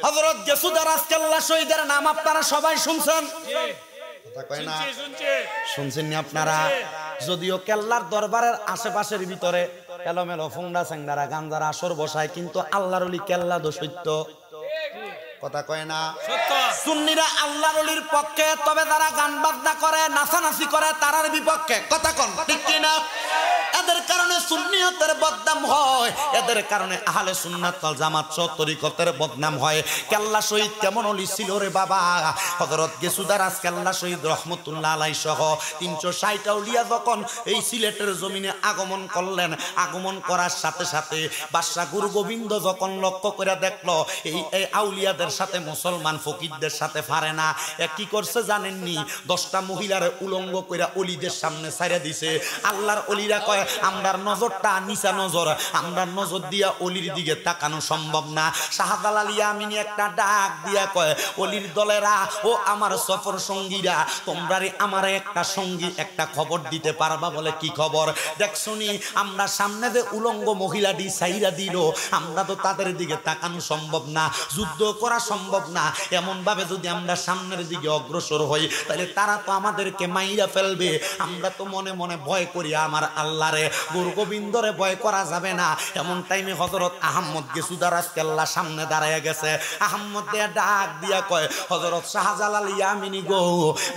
হযরত গেসুদারাস কেল্লা শহীদের নাম আপনারা সবাই শুনছেন? কথা কয় না? শুনছেন নি আপনারা? যদিও কেল্লার দরবারের আশেপাশের ভিতরে এলোমেলো ফুংডা চেঙ্গারা গাঞ্জারা আসর বসায়, কিন্তু আল্লাহর ওলি কেল্লা দো সত্য। কথা কয় না? সুন্নিরা আল্লাহর ওলির পক্ষে, তবে যারা গান বাজনা করে নাচানাচি করে তারার বিপক্ষে। কথা কোন ঠিক কি না? এদের কারণে সুন্নিয়তের বদনাম হয়, এদের কারণে আহলে সুন্নাত ওয়াল জামাত সহ তরিকতের বদনাম হয়। কেল্লা শহীদ কেমন ওলি ছিল রে বাবা! হযরত গেসুদারাস কেল্লা শহীদ রহমতুল্লাহ আলাইহি সহ 360 আউলিয়া যখন এই সিলেটের জমিনে আগমন করলেন, আগমন করার সাথে সাথে বাদশা গুরু গোবিন্দ যখন লক্ষ্য করে দেখলো এই আউলিয়াদের সাথে মুসলমান ফকিরদের সাথে পারে না, কি করছে জানেননি? 10টা মহিলার উলঙ্গ কইরা অলিদের সামনে ছাইরা দিছে। আল্লাহর অলিরা কয় আমরার নজরটা নিচা নজর, আমরার নজর দিয়া অলির দিকে তাকানো সম্ভব না। শাহজালাল ইয়ামিনী একটা ডাক দিয়া কয়, অলির দলেরা ও আমার সফর সঙ্গীরা, তোমরা আমারে একটা সঙ্গী একটা খবর দিতে পারবা? বলে কি খবর? দেখছনি আমরা সামনে যে উলঙ্গ মহিলাটি ছাইরা দিল, আমরা তো তাদের দিকে তাকানো সম্ভব না, যুদ্ধ করা সম্ভব না। এমন ভাবে যদি আমরা সামনের দিকে অগ্রসর হই তাহলে তারা তো আমাদেরকে মাইরা ফেলবে। আমরা তো মনে মনে ভয় করি আমার আল্লাহরে, গুরু গোবিন্দরে ভয় করা যাবে না। এমন টাইমে হযরত আহমদ গেসুদারাস কেল্লা সামনে দাঁড়ায় গেছে। আহমদ দিয়া ডাক দিয়া কয়, হযরত শাহজালাল ইয়ামিনী গো,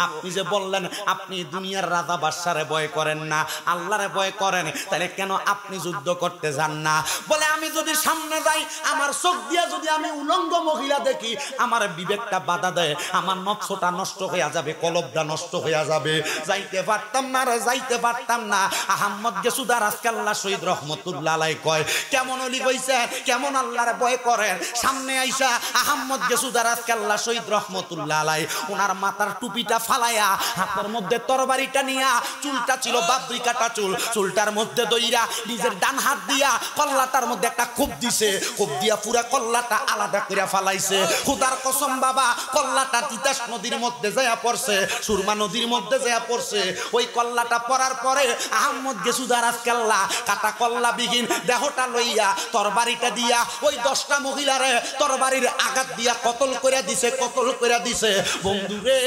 আপনি যে বললেন আপনি দুনিয়ার রাজা বাদশারে ভয় করেন না, আল্লাহরে ভয় করেন, তাহলে কেন আপনি যুদ্ধ করতে যান না? বলে আমি যদি সামনে যাই, আমার চোখ দিয়া যদি আমি উলঙ্গ মহিলা দেখি, আমার বিবেকটা বাধা দেয়, আমার নফসটা নষ্ট হয়ে যাবে, কলবটা নষ্ট হয়ে যাবে। যাইতে পারতাম না রে, যাইতে পারতাম না। আহমদ গেসুদারাস কেল্লা শহীদ রহমতুল্লাহ আলাইহি কয়, কেমন ওলি কইছে, কেমন আল্লাহরে ভয় করেন? সামনে আইসা আহমদ গেসুদারাস কেল্লা শহীদ রহমতুল্লাহ আলাইহি ওনার মাথার টুপিটা ফালাইয়া হাতের মধ্যে তরবারিটা নিয়া, চুলটা ছিল বাবরি কাটা চুল, চুলটার মধ্যে দইরা নিজের ডান হাত দিয়া কল্লাটার মধ্যে একটা খুব দিছে, খুব দিয়া পুরা কল্লাটা আলাদা করে ফালাইছে। খুদার কসম বাবা, কল্লাটা তিতাস নদীর মধ্যে যায়া পড়ছে, সুরমা নদীর মধ্যে যায়া পড়ছে। ওই কল্লাটা পড়ার পরে আহমদ গেসুদারাস কেল্লা কাটা কল্লা বিহীন দেহটা লইয়া তরবারিটা দিয়া ওই 10টা মহিলারে তরবারির আঘাত দিয়া কতল করে দিছে, কতল করে দিছে। বন্ধুরে,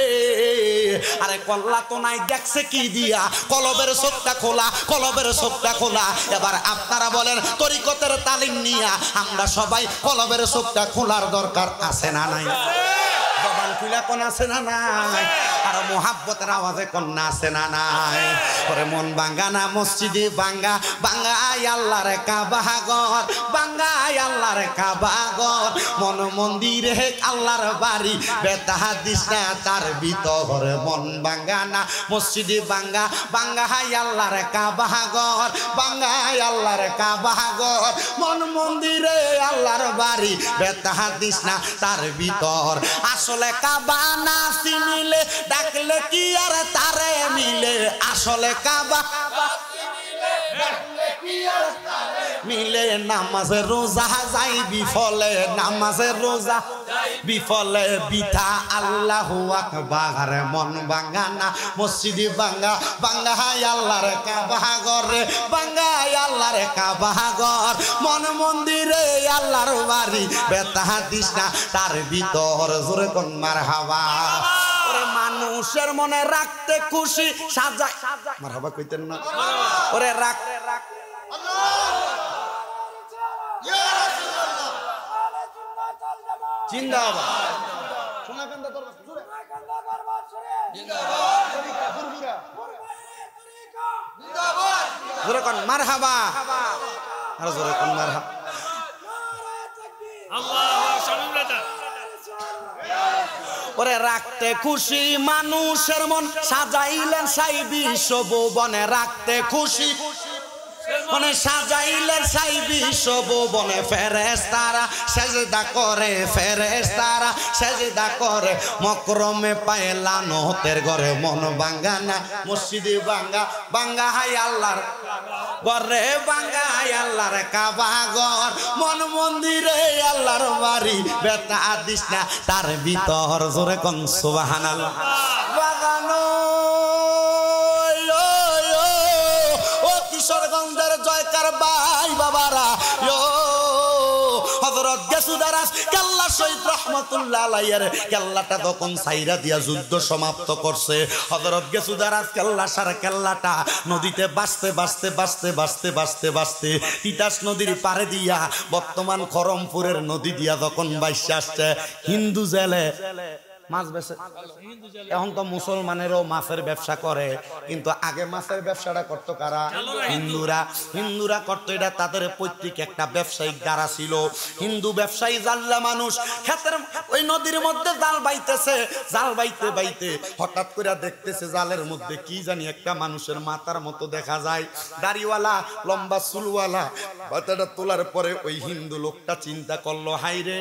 আরে কল্লা তো নাই, দেখছে কি দিয়া? কলবের চোখটা খোলা, কলবের চোখটা খোলা। এবার আপনারা বলেন, তরিকতের তালিম নিয়া আমরা সবাই কলবের চোখটা খোলার দরকার আছে না নাই? জবান খুলা কোন আছে না নাই? আর মোহাব্বতের আওয়াজে কন্যা আছে না নাই? ওরে মন ভাঙ্গা না মসজিদে ভাঙ্গা, ভাঙ্গাই আল্লাহর কাবা ঘর, ভাঙ্গাই আল্লাহর কাবা ঘর, মন মন্দিরে আল্লাহর বাড়ি, বেতাহা দিস না তার ভিতর। মন ভাঙ্গা না মসজিদে ভাঙ্গা, ভাঙ্গাই আল্লাহর কাবা ঘর, ভাঙ্গাই আল্লাহর কাবা ঘর, মন মন্দিরে আল্লাহর বাড়ি, বেতাহা দিস না তার ভিতর। আসলে কাবা না চিনিলে ডাকলে কি আর তারে মিলে? আসলে কাবা মিলে, নামাজে রোজা যাই বিফলে, নামাজে রোজা বিফলে বিথা। আল্লাহু আকবার। মন ভাঙ্গা না মসজিদে ভাঙ্গা, ভাঙ্গাই আল্লাহর কাবা ঘরে, ভাঙ্গাই আল্লাহর কাবা ঘর, মন মন্দিরে আল্লাহর বাড়ি, বেতাহা দিস না তার ভিতর। জোরে কোন মারহাবা। ওরে মানুষের মনে রাখতে খুশি সাজায়, মারহাবা কইতেন না? ওরে রাখ জিন্দাবাদ। জোরে কোন মারহাবা, আর জোরে কোন মারহাবা। ওরে রাখতে খুশি মানুষের মন, সাজাইলেন সাই বিশ্ব ভুবনে। রাখতে খুশি মনে সাজাইলেন সাই বিশ্ব ভুবনে। ফেরেশতারা সেজদা করে, ফেরেশতারা সেজদা করে, মকরমে পায় লানতের ঘরে। মন ভাঙ্গা না মসজিদে ভাঙ্গা, ভাঙ্গা হাই আল্লাহর ঘরে, ভাঙ্গা হাই আল্লাহর কাবা ঘর, মন মন্দিরে আল্লাহর বাড়ি, বেতা দিস না তার ভিতর। জোরে কোন সুবহানাল্লাহ। বাগানো ও কিশোরগঞ্জের জয়কার ভাই বাবারা, হযরত গেসুদারাস কেল্লা শহীদ রহমাতুল্লাহ আলাইহির কেল্লাটা তখন সাইরা দিয়া যুদ্ধ সমাপ্ত করছে। হযরত গেসুদারাজ কেল্লা সারা কেল্লাটা নদীতে বাঁচতে তিতাস নদীর পারে দিয়া বর্তমান খরমপুরের নদী দিয়া যখন বাইসে আসছে হিন্দু জেলে মাছ বেচে। এখন তো মুসলমানেরও মাছের ব্যবসা করে, কিন্তু আগে মাছের ব্যবসাটা করতো কারা? হিন্দুরা করতো। এটা তাদের পৈতৃক একটা ব্যবসায়িক দ্বারা ছিল। হিন্দু ব্যবসায়ী জাল্লা মানুষ ক্ষেতের ওই নদীর মধ্যে জাল বাইতেছে, জাল বাইতে হঠাৎ করে দেখতেছে জালের মধ্যে কি জানি একটা মানুষের মাথার মতো দেখা যায়, দাড়িওয়ালা, লম্বা চুলওয়ালা। মাথাটা তোলার পরে ওই হিন্দু লোকটা চিন্তা করলো, হাই রে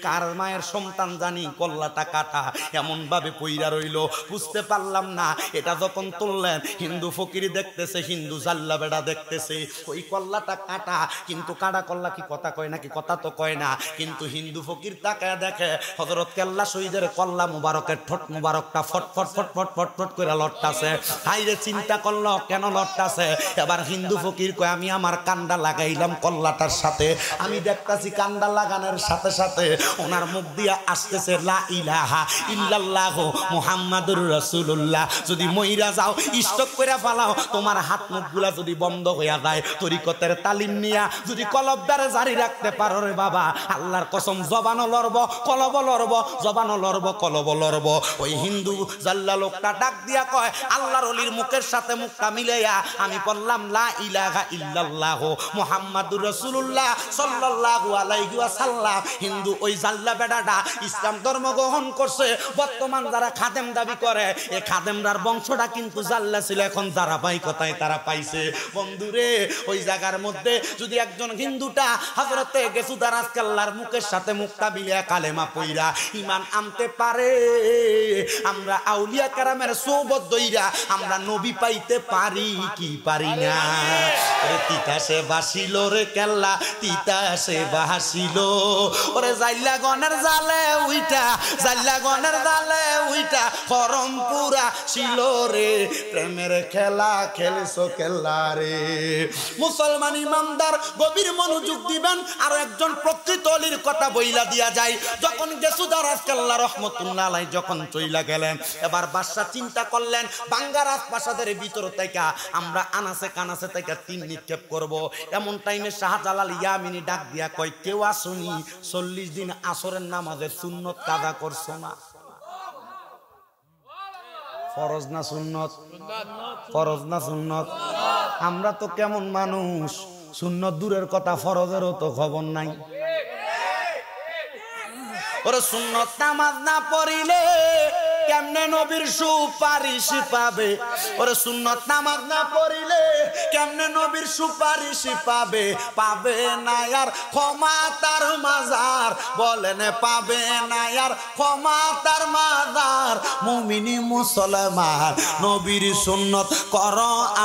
কার মায়ের সন্তান জানি কল্লাটা কাটা এমন ভাবে পইরা রইল, বুঝতে পারলাম না। এটা যখন তুললেন হিন্দু ফকির দেখতেছে, হিন্দু জাল্লা বেড়া দেখতেছে ওই কল্লাটা কাটা, কিন্তু কাটা কল্লা কি কথা কয় নাকি? কথা তো কয় না। কিন্তু হিন্দু ফকির তাকায় দেখে হযরত কেল্লা শহীদের কল্লা মুবারকের ঠোঁট মুবারকটা ফট করে লটকাছে। হাইরে চিন্তা করলো কেন লটকাছে। এবার হিন্দু ফকির কয়, আমি আমার কান্ডা লাগাইলাম কল্লাটার সাথে, আমি দেখতাছি কান্ডা লাগানোর সাথে সাথে ওনার মুখ দিয়া আসতেছে লা ইলাহা ইল্লাল্লাহ মুহাম্মাদুর রাসূলুল্লাহ। যদি মইরা যাও স্টক করে ফালাও, তোমার হাত মুখগুলা যদি বন্ধ হইয়া যায়, তরিকতের তালিম নিয়া যদি কলবদারে জারি রাখতে পারো রে বাবা, আল্লাহর কসম জবানও লড়ব কলব লড়ব, জবানও লড়ব কলব লড়ব। ওই হিন্দু জাল্লা লোকটা ডাক দিয়া কয়, আল্লাহর ওলির মুখের সাথে মুখটা মিলাইয়া আমি বললাম লা ইলাহা ইল্লাল্লাহ মুহাম্মাদুর রাসূলুল্লাহ সাল্লাল্লাহু আলাইহি ওয়াসাল্লাম। হিন্দু ওই জাল্লা বেডাটা ইসলাম ধর্ম গ্রহণ করছে। বর্তমান যারা খাদেম দাবি করে, এই খাদেমরার বংশটা কিন্তু জাল্লা ছিল, এখন যারা পাই কথায় তারা পাইছে। বন্ধুরে ওই জায়গার মধ্যে যদি একজন হিন্দুটা হযরতে গেসুদারাজ কেল্লার মুখের সাথে মুখটা মিলিয়ে কালেমা পইরা ঈমান আনতে পারে, আমরা আউলিয়া কেরামের সোহবত দইরা আমরা নবী পাইতে পারি কি পারি না? ওরে তিতাসে বাসিল রে কেল্লা, তিতাসে বাসিল ওরে জাল্লা গনের জালে উইটা, জাল্লা গনের জালে উইটা খরমপুরা ছিল রে, প্রেমের খেলা খেলছো কেল্লা রে। মুসলমান ইমানদার গভীর মনোযোগ দিবেন। আর একজন প্রকৃত অলির কথা বইলা দিয়া যায়, যখন গেসুদারাজ কেল্লা রহমতুল্লাহ আলাইহি যখন চইলা গেলেন, এবার বাদশা চিন্তা করলেন বাঙ্গা রাজপ্রাসাদের ভিতর থেকে আমরা আনাসে কানাসে থেকে তিন নিক্ষেপ করব। এমন টাইমে শাহজালাল ইয়ামিনী ডাক দিয়া কয়, কেউ আসুনি 40 দিন আসরের নামাজের সুন্নত কাজা করছো না? ফরজ না সুন্নত? ফরজ না সুন্নত? আমরা তো কেমন মানুষ, সুন্নত দূরের কথা ফরজেরও তো খবর নাই। ওরে সুন্নত নামাজ না পড়িলে কেমনে নবীর সুপারিশ পাবে? ওরে সুন্নত নামাজ না পড়িলে কেমনে নবীর সুপারিশ পাবে? পাবে না আর ক্ষমা তার মাজার, বলেন পাবে না আর ক্ষমা তার মাজার। মুমিনি মুসলমান নবীর সুন্নত কর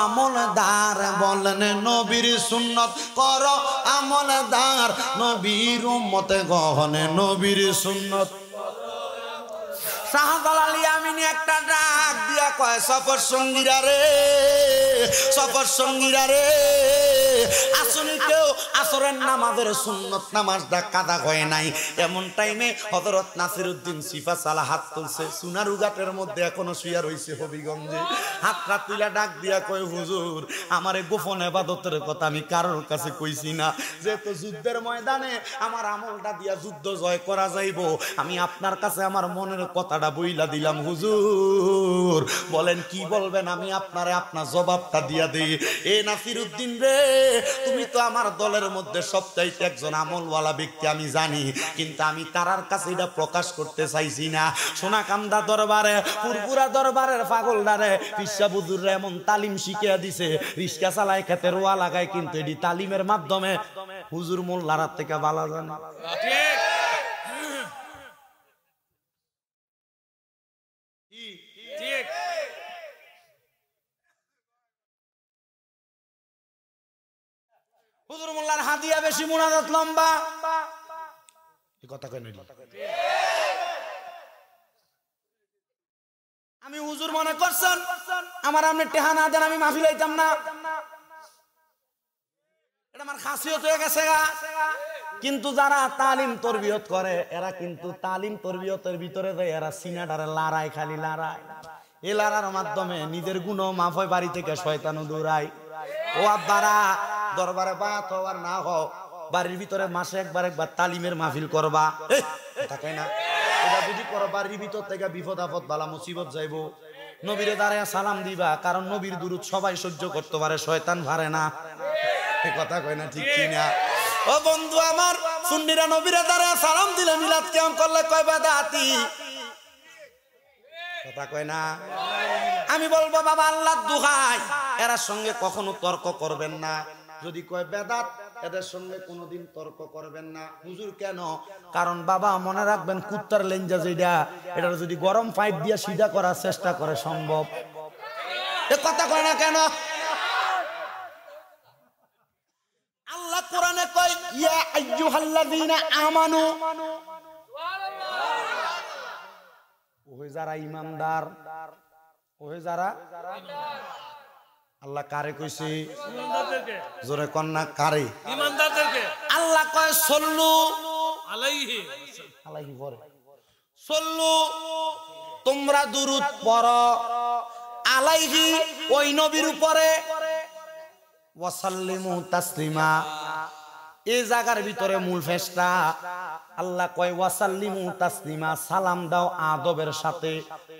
আমলদার, বলেন নবীর সুন্নত কর আমলদার। নবীর উম্মতে গহনে নবীর সুন্নত। শাহজালাল ইয়ামিনী একটা ডাক দিয়া কয়, সফর সঙ্গীরা রে, সফর সঙ্গীরা রে, আসুনি কেউ আসরের নামাজের সুন্নত নামাজটা কাদা হয় নাই। এমন টাইমে হযরত নাসিরউদ্দিন সিফা সালাহ হাত তুলছে, সোনারুঘাটের মধ্যে এখনো শুয়া রইছে হবিগঞ্জে। হাতটা তুইলা ডাক দিয়া কয়, হুজুর আমারে গোপন ইবাদতের কথা আমি কারোর কাছে কইছি না, যেহেতু যুদ্ধের ময়দানে আমার আমলটা দিয়া যুদ্ধ জয় করা যাইব, আমি আপনার কাছে আমার মনের কথাটা বইলা দিলাম। হুজুর বলেন কি বলবেন, আমি আপনারে আপনার জবাবটা দিয়া দেই। এ নাসিরউদ্দিন রে, তুমি তো আমার দলের মধ্যে সবচাইতে একজন আমলওয়ালা ব্যক্তি আমি জানি, কিন্তু আমি তারার কাছে এটা প্রকাশ করতে চাইছি না। সোনাকান্দা দরবারে, পুরপুরা দরবারের পাগলদারে পিসা বুজুররা এমন তালিম শিখিয়ে দিছে, রিস্কা চালায় খেতে রোয়া লাগায়, কিন্তু এটি তালিমের মাধ্যমে হুজুর মোল্লার থেকে বালা জানে। হুজুর মোল্লার হাদিয়া বেশি, মুনাজাত লম্বা। এই কথা কই নইল। আমি হুজুর মনে করছেন আমার আপনি টেহা না দেন আমি মাহফিল হইতাম না? এটা আমার খাসিয়ত হয়ে গেছে গা। কিন্তু যারা তালিম তরবিয়ত করে এরা কিন্তু তালিম তরবিয়তের ভিতরে দেয় এরা সিনাটারে লড়াই, খালি লড়াই। এই লড়ার মাধ্যমে নিজের গুণ মাফ হয়, বাড়ি থেকে শয়তানও দৌড়ায়। ও আব্বারা, দরবারে বাত হও আর না হও, বাড়ির ভিতরে মাসে একবার তালিমের মাহফিল করবা। থাকে না, এটা যদি করো বাড়ির ভিতর থেকে বিপদ আপদ বালা মুসিবত যাইব। নবীরে দাঁড়ায় সালাম দিবা, কারণ নবীর দুরূদ সবাই সহ্য করতে পারে, শয়তান পারে না। কথা কয় না, ঠিক কি না? ও বন্ধু আমার, সুন্নিরা নবীরে দাঁড়ায় সালাম দিলে মিলাদ কিয়াম করলে কয় বেদাতি। কথা কয় না? আমি বলবো বাবা আল্লাহর দোহাই, এর সঙ্গে কখনো তর্ক করবেন না। যদি কয় বেদাত, এদের সঙ্গে কোনোদিন তর্ক করবেন না। হুজুর কেন? কারণ বাবা মনে রাখবেন, কুত্তার লেঞ্জা যেটা, এটা যদি গরম পাইপ দিয়ে সিধা করার চেষ্টা করে সম্ভব। এ কথা কয় না কেন? আল্লাহ কোরআনে কয় ইয়া আইয়ুহাল্লাযীনা আমানু, ওই যারা ঈমানদার, ওই যারা, আল্লাহ কারে কইছে? জোরে কন্যা কারে? ঈমানদারদেরকে। আল্লাহ কয় সল্লু আলাইহি, আলাইহি পড়ে সল্লু, তোমরা দুরূদ পড়ো আলাইহি, ওই নবীর উপরে, ওয়াসাল্লিমু তাসলিমা। এই জায়গার ভিতরে মূল ফেসটা আল্লাহ কয় ওয়াসাল্লিমু তাসলিমা, সালাম দাও আদবের সাথে।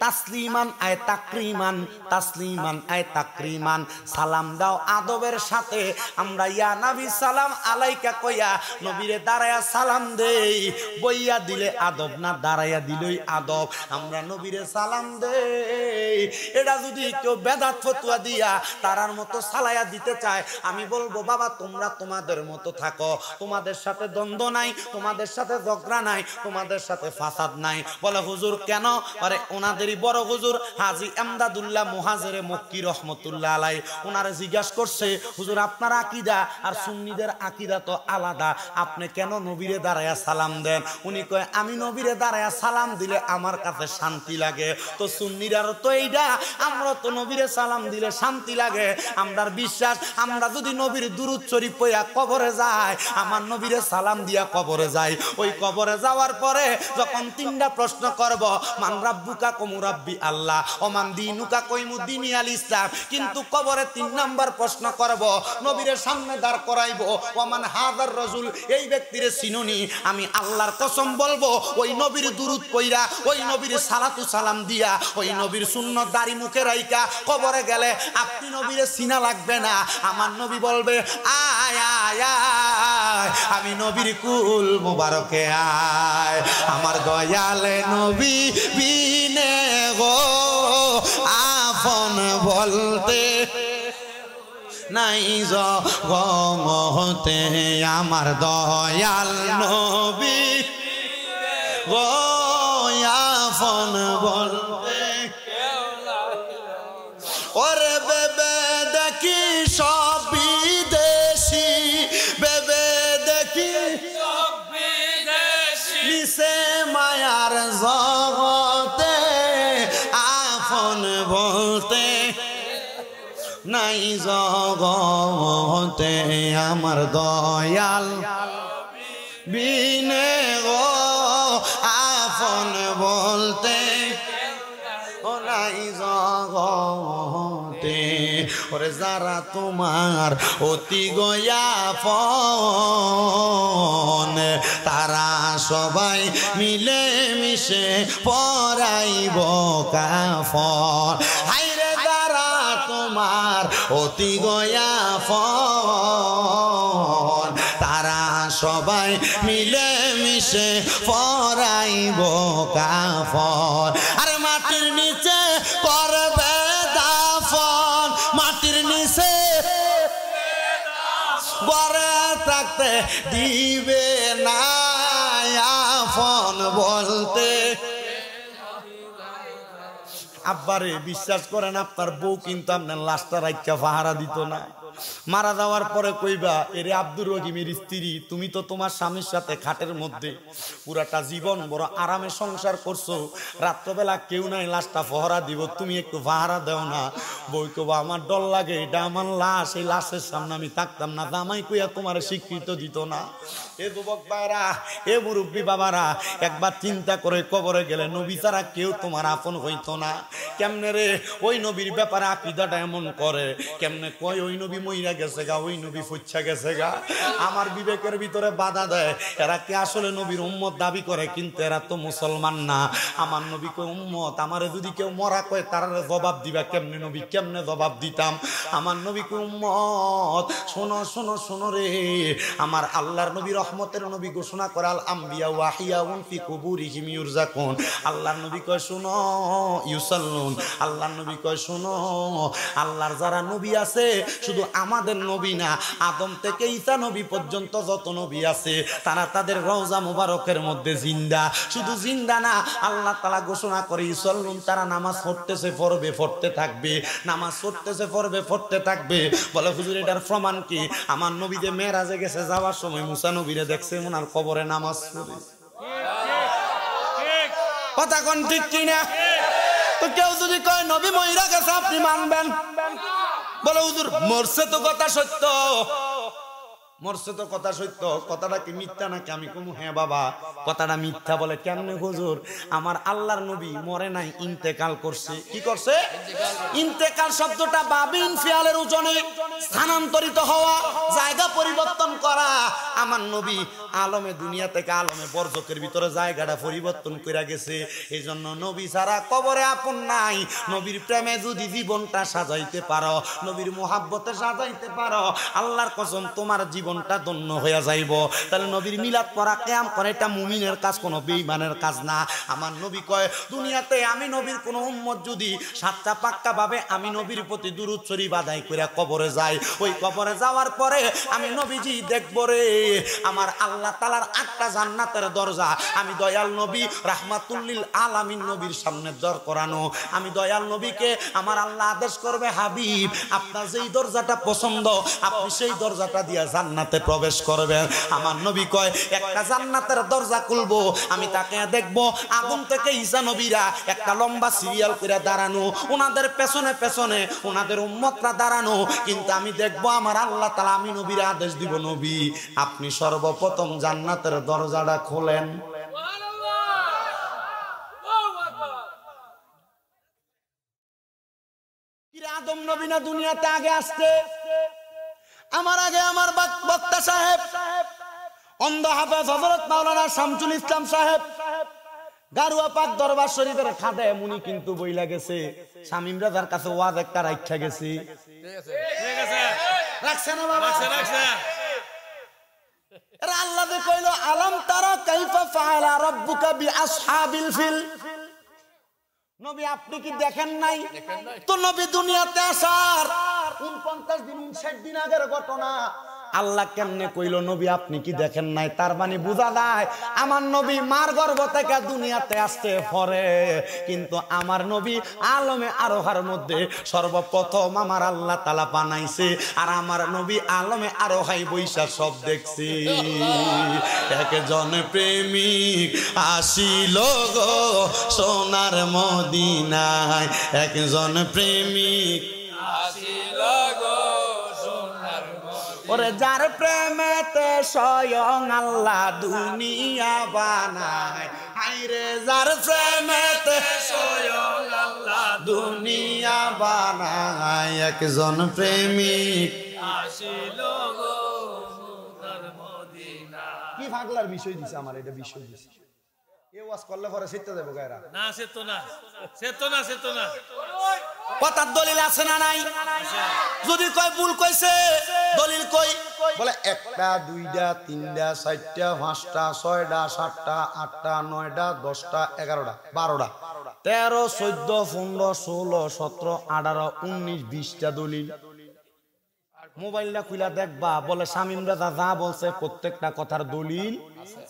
তাসলিমান আয় তাকরিমান, তাসলিমান আয় তাকরিমান, সালাম দাও আদবের সাথে। আমরা ইয়া নবী সালাম আলাইকা কইয়া নবীরে দাঁড়ায়া সালাম দেই। বইয়া দিলে আদব না, দাঁড়ায়া দিলই আদব। আমরা নবীরে সালাম দেই। এটা যদি কেউ বেদাত ফতোয়া দিয়া তারার মতো সালায়া দিতে চায়, আমি বলবো বাবা তোমরা তোমাদের মতো থাকো, তোমাদের সাথে দ্বন্দ্ব নাই, তোমাদের সাথে ঝগড়া নাই, তোমাদের সাথে ফাসাদ নাই। বলে হুজুর কেন? আরে ওনাদেরই বড় হুজুর হাজী এমদাদুল্লাহ মুহাজিরে মক্কি রহমতুল্লাহ আলাই, ওনারে জিজ্ঞাসা করছে হুজুর আপনার আকীদা আর সুন্নিদের আকীদা তো আলাদা, আপনি কেন নবীরে দাঁড়ায়া সালাম দেন? উনি কয় আমি নবীরে দাঁড়ায়া সালাম দিলে আমার কাছে শান্তি লাগে। তো সুন্নিরারও তো এইটা, আমরা তো নবীরে সালাম দিলে শান্তি লাগে। আমরার বিশ্বাস, আমরা যদি নবীর দুরূদ শরীফ পড়া কবরে যায়, আমার নবীরে সালাম দিয়া কবরে যায়, ওই কবরে যাওয়ার পরে যখন তিনটা প্রশ্ন করব, মান রাব্বুকা কমু রাব্বি আল্লাহ, ওমান দীনুকা কইমু দীনি আল ইসলাম, কিন্তু কবরে 3 নাম্বার প্রশ্ন করব, নবীরে সামনে দাঁড় করাইব, ওমান হাযার রাজুল, এই ব্যক্তিরে চিনুনি? আমি আল্লাহর কসম বলবো, ওই নবীর দুরূদ কইরা, ওই নবীর সালাতু সালাম দিয়া, ওই নবীর সুন্নত দাড়ি মুখে রাইকা কবরে গেলে আপনি নবীরে চিনা লাগবে না। আমার নবী বলবে আয় আয় আয়, আমি নবীর কুল মুবারকে আয়, আমার দয়ালে নবী বিনে গো আপন বলতে নাই জগতে, আমার দয়াল নবী গো আপন বলতে। ওরে বেবে দেখি সব বিদেশি, বেবে দেখি সব বিদেশি, নিসে মায়ার জগতে আপন বলতে নাই জগতে, আমার দয়াল বিনে গো আপন বলতে নাই জগতে। ওরে যারা তোমার অতি গোয়াপন, তারা সবাই মিলে মিশে পরাইব কাফন। হাইরে যারা তোমার অতি গোয়াপন, তারা সবাই মিলে মিশে পরাইব কাফন। আরে মাটির নিচে করবে দাফন, মাটির নিচে গড়ে থাকতে দিবে না আপন বলতে। আব্বারে বিশ্বাস করেন, আপনার বউ কিন্তু আপনার লাশটা রাইখা পাহারা দিত না। মারা যাওয়ার পরে কইবা, এরে আব্দুর রহিমের স্ত্রী, তুমি তো তোমার স্বামীর সাথে খাটের মধ্যে পুরাটা জীবন বড় আরামে সংসার করছো, রাত্রবেলা কেউ নাই লাশটা পহরা দিব, তুমি একটু পাহারা দাও না। বই কবা আমার ডর লাগে, এটা আমার লাশ, এই লাশের সামনে আমি থাকতাম না। জামাই কইয়া তোমার স্বীকৃত দিত না। এ যুবক ভাইরা, এ মুরব্বী বাবারা, একবার চিন্তা করে কবরে গেলে নবী ছাড়া কেউ তোমার আপন হইতো না। কেমনে রে ওই নবীর ব্যাপারে আকীদাটা এমন করে, কেমনে কয় ওই নবী মইরা গেছে গা, ওই নবী ফুচ্ছা গেছে গা। আমার বিবেকের ভিতরে বাধা দেয়, এরা কি আসলে নবীর উম্মত দাবি করে, কিন্তু এরা তো মুসলমান না। আমার নবীকে উম্মত, আমারে যদি কেউ মরা কয় তার জবাব দিবা কেমনে নবী, কেমনে জবাব দিতাম। আমার নবীকে উম্মত। শোনো শোনো শোনো রে, আমার আল্লাহর নবী রহমতের নবী ঘোষণা করে আল আম্বিয়া ওয়াহিয়াউন ফি কুবুরিহিম ইউরজাকুন। আল্লাহর নবী কয় শোনো ইউসাল্লুন, আল্লাহর নবী কয় শোনো, আল্লাহর যারা নবী আছে শুধু আমাদের নবী না, আদম থেকে ঈসা নবী পর্যন্ত যত নবী আছে তারা তাদের রওজা মুবারকের মধ্যে জিন্দা। শুধু জিন্দা না, আল্লাহ তাআলা ঘোষণা করে ইউসাল্লুন, তারা নামাজ পড়তেছে পড়বে পড়তে থাকবে, নামাজ পড়তেছে পড়বে পড়তে থাকবে। বলে হুজুর এটার প্রমাণ কি? আমার নবী যে মেরাজে গেছে, যাওয়ার সময় মুসা নবীরে দেখছে ওনার কবরে নামাজ পড়ে। কথা কোন ঠিক কিনা? তো কেউ যদি কয় নবী মইরা গেছে আপনি মানবেন? বলে হুজুর মরছে তো কথা সত্য, মরছে তো কথা সত্য, কথাটা কি মিথ্যা নাকি? আমি কমু হ্যাঁ বাবা কথাটা মিথ্যা। বলে কেমনে হুজুর? আমার আল্লাহর নবী মরে নাই, ইন্তেকাল করছে। কি করছে? ইন্তেকাল শব্দটা বাবিন ফিয়ালের ওজনে স্থানান্তরিত হওয়া, জায়গা পরিবর্তন করা। আমার নবী আলমে দুনিয়া থেকে আলমে বরজকের ভিতরে জায়গাটা পরিবর্তন করে গেছে। এই জন্য নবী ছাড়া কবরে আপন নাই। নবীর প্রেমে যদি জীবনটা সাজাইতে পারো, নবীর মোহাব্বতে সাজাইতে পারো, আল্লাহর কসম তোমার জীবনটা ধন্য হয়ে যাইব। তাহলে নবীর মিলাদ পড়া, কিয়াম করা এটা মুমিনের কাজ, কোনো বেঈমানের কাজ না। আমার নবী কয় দুনিয়াতে আমি নবীর কোন উম্মত যদি সাতটা পাক্কা ভাবে আমি নবীর প্রতি দুরূদ শরীফ আদায় করে কবরে যাই, ওই কবরে যাওয়ার পরে আমি নবীজি দেখব রে আমার আল্লাহ তাআলার 8টা জান্নাতের দরজা আমি দয়াল নবী রাহমাতুল লিল আলামিন নবীর সামনে দর করানো। আমি দয়াল নবীকে আমার আল্লাহ আদেশ করবে, হাবিব আপনার যেই দরজাটা পছন্দ আপনি সেই দরজাটা দিয়ে জান্নাতে প্রবেশ করবেন। আমার নবী কয় একটা জান্নাতের দরজা খুলবো, আমি তাকে দেখবো আগুন থেকে ঈসা নবীরা একটা লম্বা সিরিয়াল করে দাঁড়ানো, ওনাদের পেছনে পেছনে ওনাদের উম্মতরা দাঁড়ানো। কিন্তু আমি দেখবো আমার আল্লাহ তাআলা আমি নবীর আদেশ দিব, নবী আপনি সর্বপ্রথম জান্নাতের দরজাটা খোলেন। আদম নবী না দুনিয়াতে আগে আসছে? আমার আগে আমার বক্তা সাহেব অন্ধ হাফেজ হযরত মাওলানা শামসুল ইসলাম সাহেব গারুয়া পাক দরবার শরীফের খাদে মুনি কিন্তু বইলা গেছে, শামীম রাজার কাছে ওয়াজ একটা রাখা গেছে। ঠিক আছে রাখছে না বাবা? রাখছে। এরা আল্লাহ যে কইলো আলাম তারা কাইফা ফাআলা রাব্বুকা বিআসহাবিল ফিল, নবী আপনি কি দেখেন নাই? তো নবী দুনিয়াতে আসার 49 দিন 59 দিন আগের ঘটনা আল্লাহ কেমনে কইলো নবী আপনি কি দেখেন নাই? তার মানে বোঝা যায় আমার নবী মার গর্ভ থেকে দুনিয়াতে আসতে পরে, কিন্তু আমার নবী আলমে আরোহার মধ্যে সর্বপ্রথম আমার আল্লাহ তাআলা বানাইছে। আর আমার নবী আলমে আরোহাই বৈশা সব দেখছি। একজন প্রেমিক আসিল গো সোনার মদিনায়, একজন প্রেমিক আসিল গো সোনার মদিনায়, ওরে যার প্রেমেতে স্বয়ং আল্লাহ দুনিয়া বানায়। হায়রে যার প্রেমেতে স্বয়ং আল্লাহ দুনিয়া বানায়, একজন প্রেমিক আসিল গো সোনার মদিনায়। কি পাগলার বিষয় দিছে আমার, এটা বিষয় দিছে এ ওয়াজ করলে পরে সেটা দেব গায়রা না, সেতো না সেতো না সেতো না। কথার দলিল আছে না নাই? যদি কয় ভুল কইছে দলিল কই? বলে 1টা 2টা 3টা 4টা 5টা 6টা 7টা 8টা 9টা 10টা 11টা 12টা 13 14 15 16 17 18 19 20টা দলিল। মোবাইলটা খুলে দেখবা, বলে শামীম রাজা যা বলছে প্রত্যেকটা কথার দলিল আছে।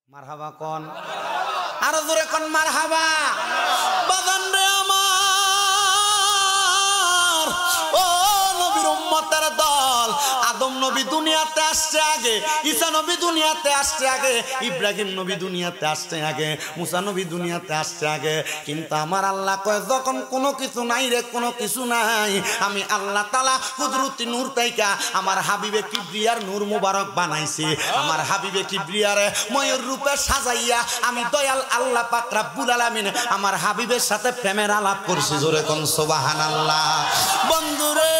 মারহাবা কোন, আরো জোরে কোন মারহাবা। বাজান রে আমার ও নবীর উম্মতের দল, বল আদম নবী দুনিয়াতে আসছে আগে, ঈসা নবী দুনিয়াতে আসছে আগে, ইব্রাহিম নবী দুনিয়াতে আসছে আগে, মুসা নবী দুনিয়াতে আসছে আগে। কিন্তু আমার আল্লাহ কয় যখন কোনো কিছু নাই রে, কোনো কিছু নাই, আমি আল্লাহ তাআলা কুদরতি নূর তাইকা আমার হাবিবে কিবরিয়ার নূর মুবারক বানাইছি। আমার হাবিবে কিবরিয়ারে ময়ূর রূপে সাজাইয়া আমি দয়াল আল্লাহ পাক রব্বুল আলামিন আমার হাবিবের সাথে প্রেমের আলাপ করছি। জোরে কোন সুবহানাল্লাহ। বন্ধুরে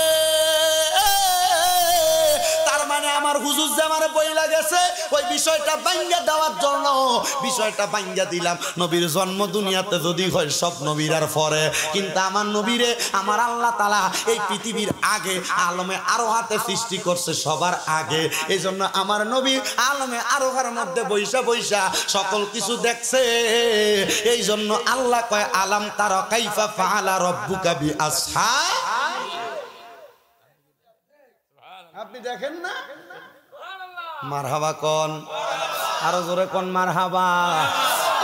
আমার হুজুর যে আমার বইলা গেছে ওই বিষয়টা ভাঙ্গা দেওয়ার জন্য বিষয়টা ভাঙ্গা দিলাম। নবীর জন্ম দুনিয়াতে যদি হয় সব নবীর আর পরে, কিন্তু আমার নবীরে আমার আল্লাহ তাআলা এই পৃথিবীর আগে আলমে আরোহাতে সৃষ্টি করছে সবার আগে। এই জন্য আমার নবী আলমে আরোহার মধ্যে বৈশা বৈশা সকল কিছু দেখছে। এই জন্য আল্লাহ কয় আলাম তারা কাইফা ফাআলা রাব্বুকা বিআসহাব। আপনি দেখেন না? মারহাবা কোন, আরো জোরে কোন মারহাবা।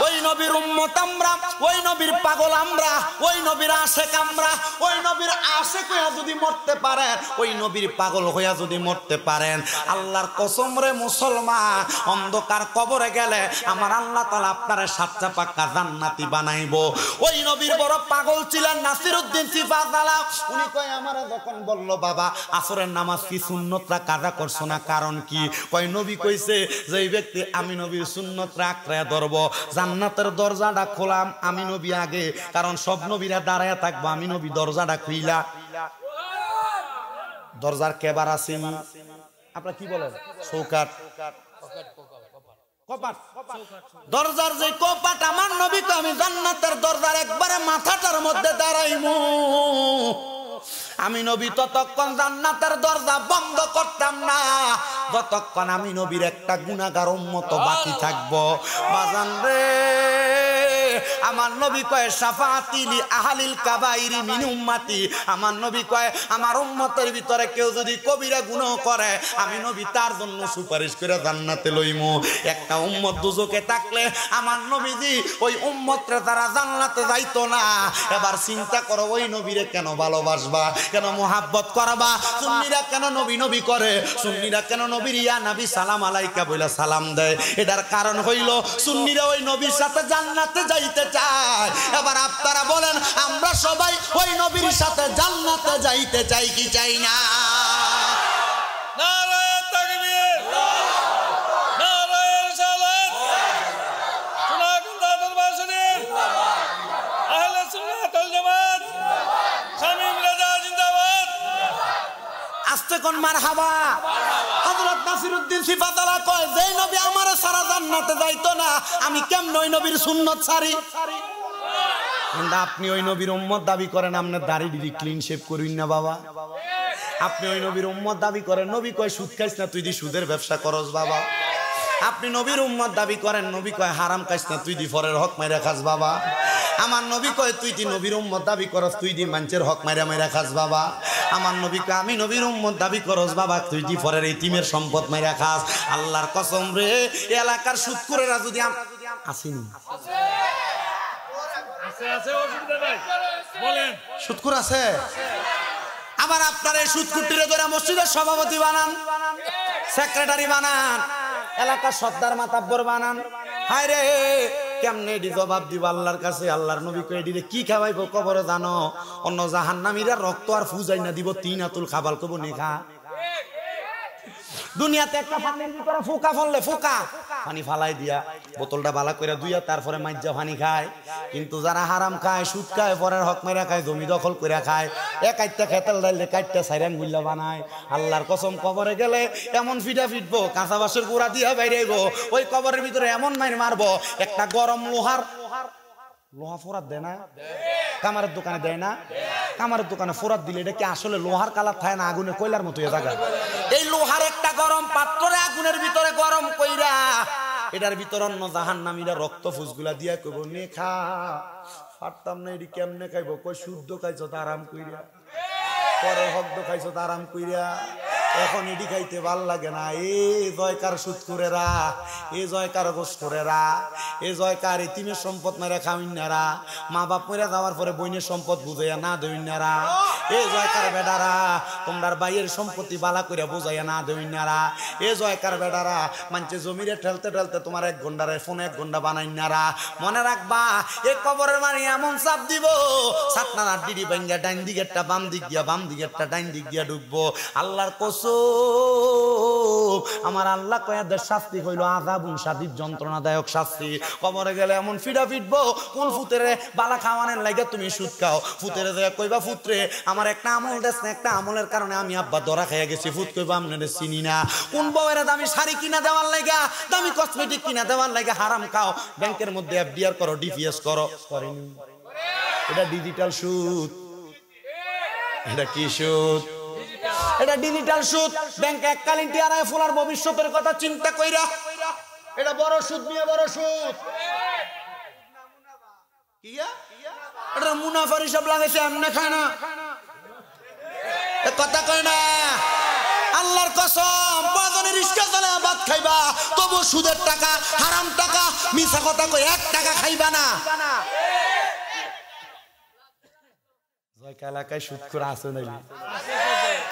ওই নবীর উম্মত আমরা, ওই নবীর পাগল আমরা, ওই নবীর আশেক আমরা। ওই নবীর আশেক হইয়া যদি মরতে পারেন, ওই নবীর পাগল হইয়া যদি মরতে পারেন, আল্লাহর কসম রে মুসলমান, অন্ধকার কবরে গেলে আমার আল্লাহ তাআলা আপনারে সাচ্চা পাক্কা জান্নাতি বানাইবো। ওই নবীর বড় পাগল ছিলেন নাসিরউদ্দিন সিফাতওয়ালা। উনি কয় আমারে যখন বলল বাবা আসরের নামাজ কি সুন্নতরা কাজা করছো না, কারণ কি? কয় নবী কইছে যে এই ব্যক্তি আমি নবীর সুন্নতরা আঁকড়ে ধরবো, জান্নাতের দরজাটা খোলাম আমি নবী আগে, কারণ সব নবীরা দাঁড়ায় থাকবো, আমি নবী দরজাটা খুইলা। দরজার কেবার আছেন আপনারা কি বলেন? চৌকাট, কপাট। দরজার যে কপাট আমার নবী তো আমি জান্নাতের দরজার একবারে মাথাটার মধ্যে দাঁড়াইমু। আমি নবী ততক্ষণ জান্নাতের দরজা বন্ধ করতাম না যতক্ষণ আমি নবীর একটা গুনাহগার উম্মত বাকি থাকবো। বাজান রে আমার নবী কয় শাফাআতি লি আহলিল কাবাইরি মিন উম্মতি। আমার নবী কয় আমার উম্মতের ভিতরে কেউ যদি কবিরা গুনাহ করে আমি নবী তার জন্য সুপারিশ করে জান্নাতে লইমু। একটা উম্মত দুজকে থাকলে আমার নবীজি ওই উম্মতরে তারা জান্নাতে যাইতো না। এবার চিন্তা করো ওই নবীরে কেন ভালোবাসবা, কেন মোহাব্বত করবা? সুন্নিরা কেন নবী নবী করে? সুন্নিরা কেন নবীর ইয়া নবী সালাম আলাইকা বইলা সালাম দেয়? এটার কারণ হইল সুন্নিরা ওই নবীর সাথে জান্নাতে যাইতে চায়। এবার আপনারা বলেন আমরা সবাই ওই নবীর সাথে জান্নাতে যাইতে চাই কি চাই না? নারায়ে তাকবীর, নারায়ে রিসালাত, সুনাকুন্দা দরবার শরীফ, আহলে সুন্নাত ওয়াল জামাত, শামীম রাজা জিন্দাবাদ। আস্তে কোন মারহাবা। হযরত নাসিরউদ্দিন সিফাতওয়ালা কয় যে নবী আমার সারা জান্নাতে যাইতো না আমি কেমন ওই নবীর সুন্নাত ছাড়ি? কিন্তু আপনি ওই নবীর উম্মত দাবি করেন, আপনার দাড়ি ডিডি ক্লিন শেভ করুন না বাবা। আপনি ওই নবীর উম্মত দাবি করেন, নবী কয় সুদ খাইস না তুই দি সুদের ব্যবসা করস বাবা। আপনি নবীর উম্মত দাবি করেন, নবী কয় হারাম খাইস না তুই দি ফরের হক মাইরা খাস বাবা। আমার নবী কয় তুই দি নবীর উম্মত দাবি করস, তুই দি মানুষের হক মাইরা মাইরা খাস বাবা। আমার নবী কয় আমি নবীর উম্মত দাবি করস বাবা, তুই দি ফরের ইতিমের সম্পদ মাইরা খাস। আল্লাহর কসম রে এলাকার সুদখোরেরা যদি আসেনি আছে অসুবিধা নাই বলেন। সুদখোর আছে, আবার আপনার এই সুদখুরটিরে ধরে মসজিদের সভাপতি বানান, সেক্রেটারি বানান, এলাকার সর্দার মাতাব্বর বানান। হায় রে কেমনে এডি জবাব দিব আল্লাহর কাছে? আল্লাহর নবী কই এডিরে কি খাওয়াইবো কবরে জানো? অন্য জাহান্নামীরা রক্ত আর ফুজাই না দিব, তিন আতুল খাবাল কব নেখা। দুনিয়াতে একটা পানির ভিতরে ফোকা ফললে ফোকা পানি ফালাই দিয়া বোতলটা বালা করে দুইয়া তারপরে মাইজা পানি খায়। কিন্তু যারা হারাম খায়, সুদ খায়, পরের হক মেরা খায়, জমি দখল করে খায়, কাইটটা খেতেল ডাইলে কাইটটা সাইরান গুল্লা বানায়। আল্লাহর কসম কবরে গেলে এমন ফিটা ফিটবো, কাঁচা বাঁশের গুঁড়া দিয়া বাইরেইব, ওই কবরের ভিতরে এমন মাইর মারবো একটা গরম লোহা ফোরাত দেয় না? কামারের দোকানে দেয় না? কামারের দোকানে ফোরাত দিলে এটা কি আসলে লোহার কালার থাকে না আগুনে কয়লার মতো হয়ে থাকে? এই লোহার একটা গরম পাত্রে আগুনের ভিতরে গরম কইরা এটার ভিতর অন্য জাহান্নামীরা রক্ত ফুসগুলা দিয়া কইব নে খা। পারতাম না এটি কেমনে খাইব? কই শুদ্ধ খাইছ তো আরাম কইরা, পরের হক খাইছ তো আরাম কইরা। এখন এডি খাইতে ভাল লাগে না। এ জয়কার সুৎকুরেরা, এ জয়কার গোসখোরেরা, এ জয়কার এতিমের সম্পদ মেরে খামিনারা, মা বাপ মরে যাওয়ার পরে বইনের সম্পদ বুঝাইয়া না দইনারা, এ জয়কার বেডারা তোমরার বাইয়ের সম্পত্তি বালা করে বুঝাইয়া না দইনারা, এ জয়কার বেডারা মানছে জমিরে ঠেলতে ঠেলতে তোমার 1 ঘন্টার ফোনে 1 ঘন্টা বানাইনারা। মনে রাখবা এই কবরের মারি এমন চাপ দিব সাতনার ডিডি ভাঙ্গা ডাইন দিকেরটা বাম দিক দিয়া, বাম দিকেরটা ডাইন দিক দিয়া ঢুকবো। আল্লাহর কসম, আমার আল্লাহ কয়াদের শাস্তি হইল আযাবুন শাদীদ, যন্ত্রণাদায়ক শাস্তি। কবরে গেলে এমন ফিডা ফিটবো, কোন ফুতেরে বালা খাওয়ানোর লাগে তুমি সুদ খাও। ফুতেরে যে কইবা ফুতরে আমার একটা আমল দেশ না, একটা আমলের কারণে আমি আব্বা ধরা খাইয়া গেছি। ফুত কইবা আপনাদের চিনি না। কোন বউয়ের দামি শাড়ি কিনা দেওয়ার লাগা, দামি কসমেটিক কিনা দেওয়ার লাগা হারাম খাও। ব্যাংকের মধ্যে এফডিআর করো, ডিপিএস করো, করেনি। এটা ডিজিটাল সুদ। এটা কি সুদ? এটা ডিজিটাল সুদ। ব্যাংকে এককালীন টিয়ারায় ফোলার ভবিষ্যতের কথা চিন্তা কইরা এটা বড় সুদ নিয়ে বড় সুদ। এটা মুনাফার হিসাব লাগাইছে, এমনি খায় না, কথা কয় না। আল্লাহর কসম, বাজারের রিস্কা চলে ভাত খাইবা, তবু সুদের টাকা, হারাম টাকা, মিছা কথা কই 1 টাকা খাইবা না। এলাকায় সুদ করে আসে নাই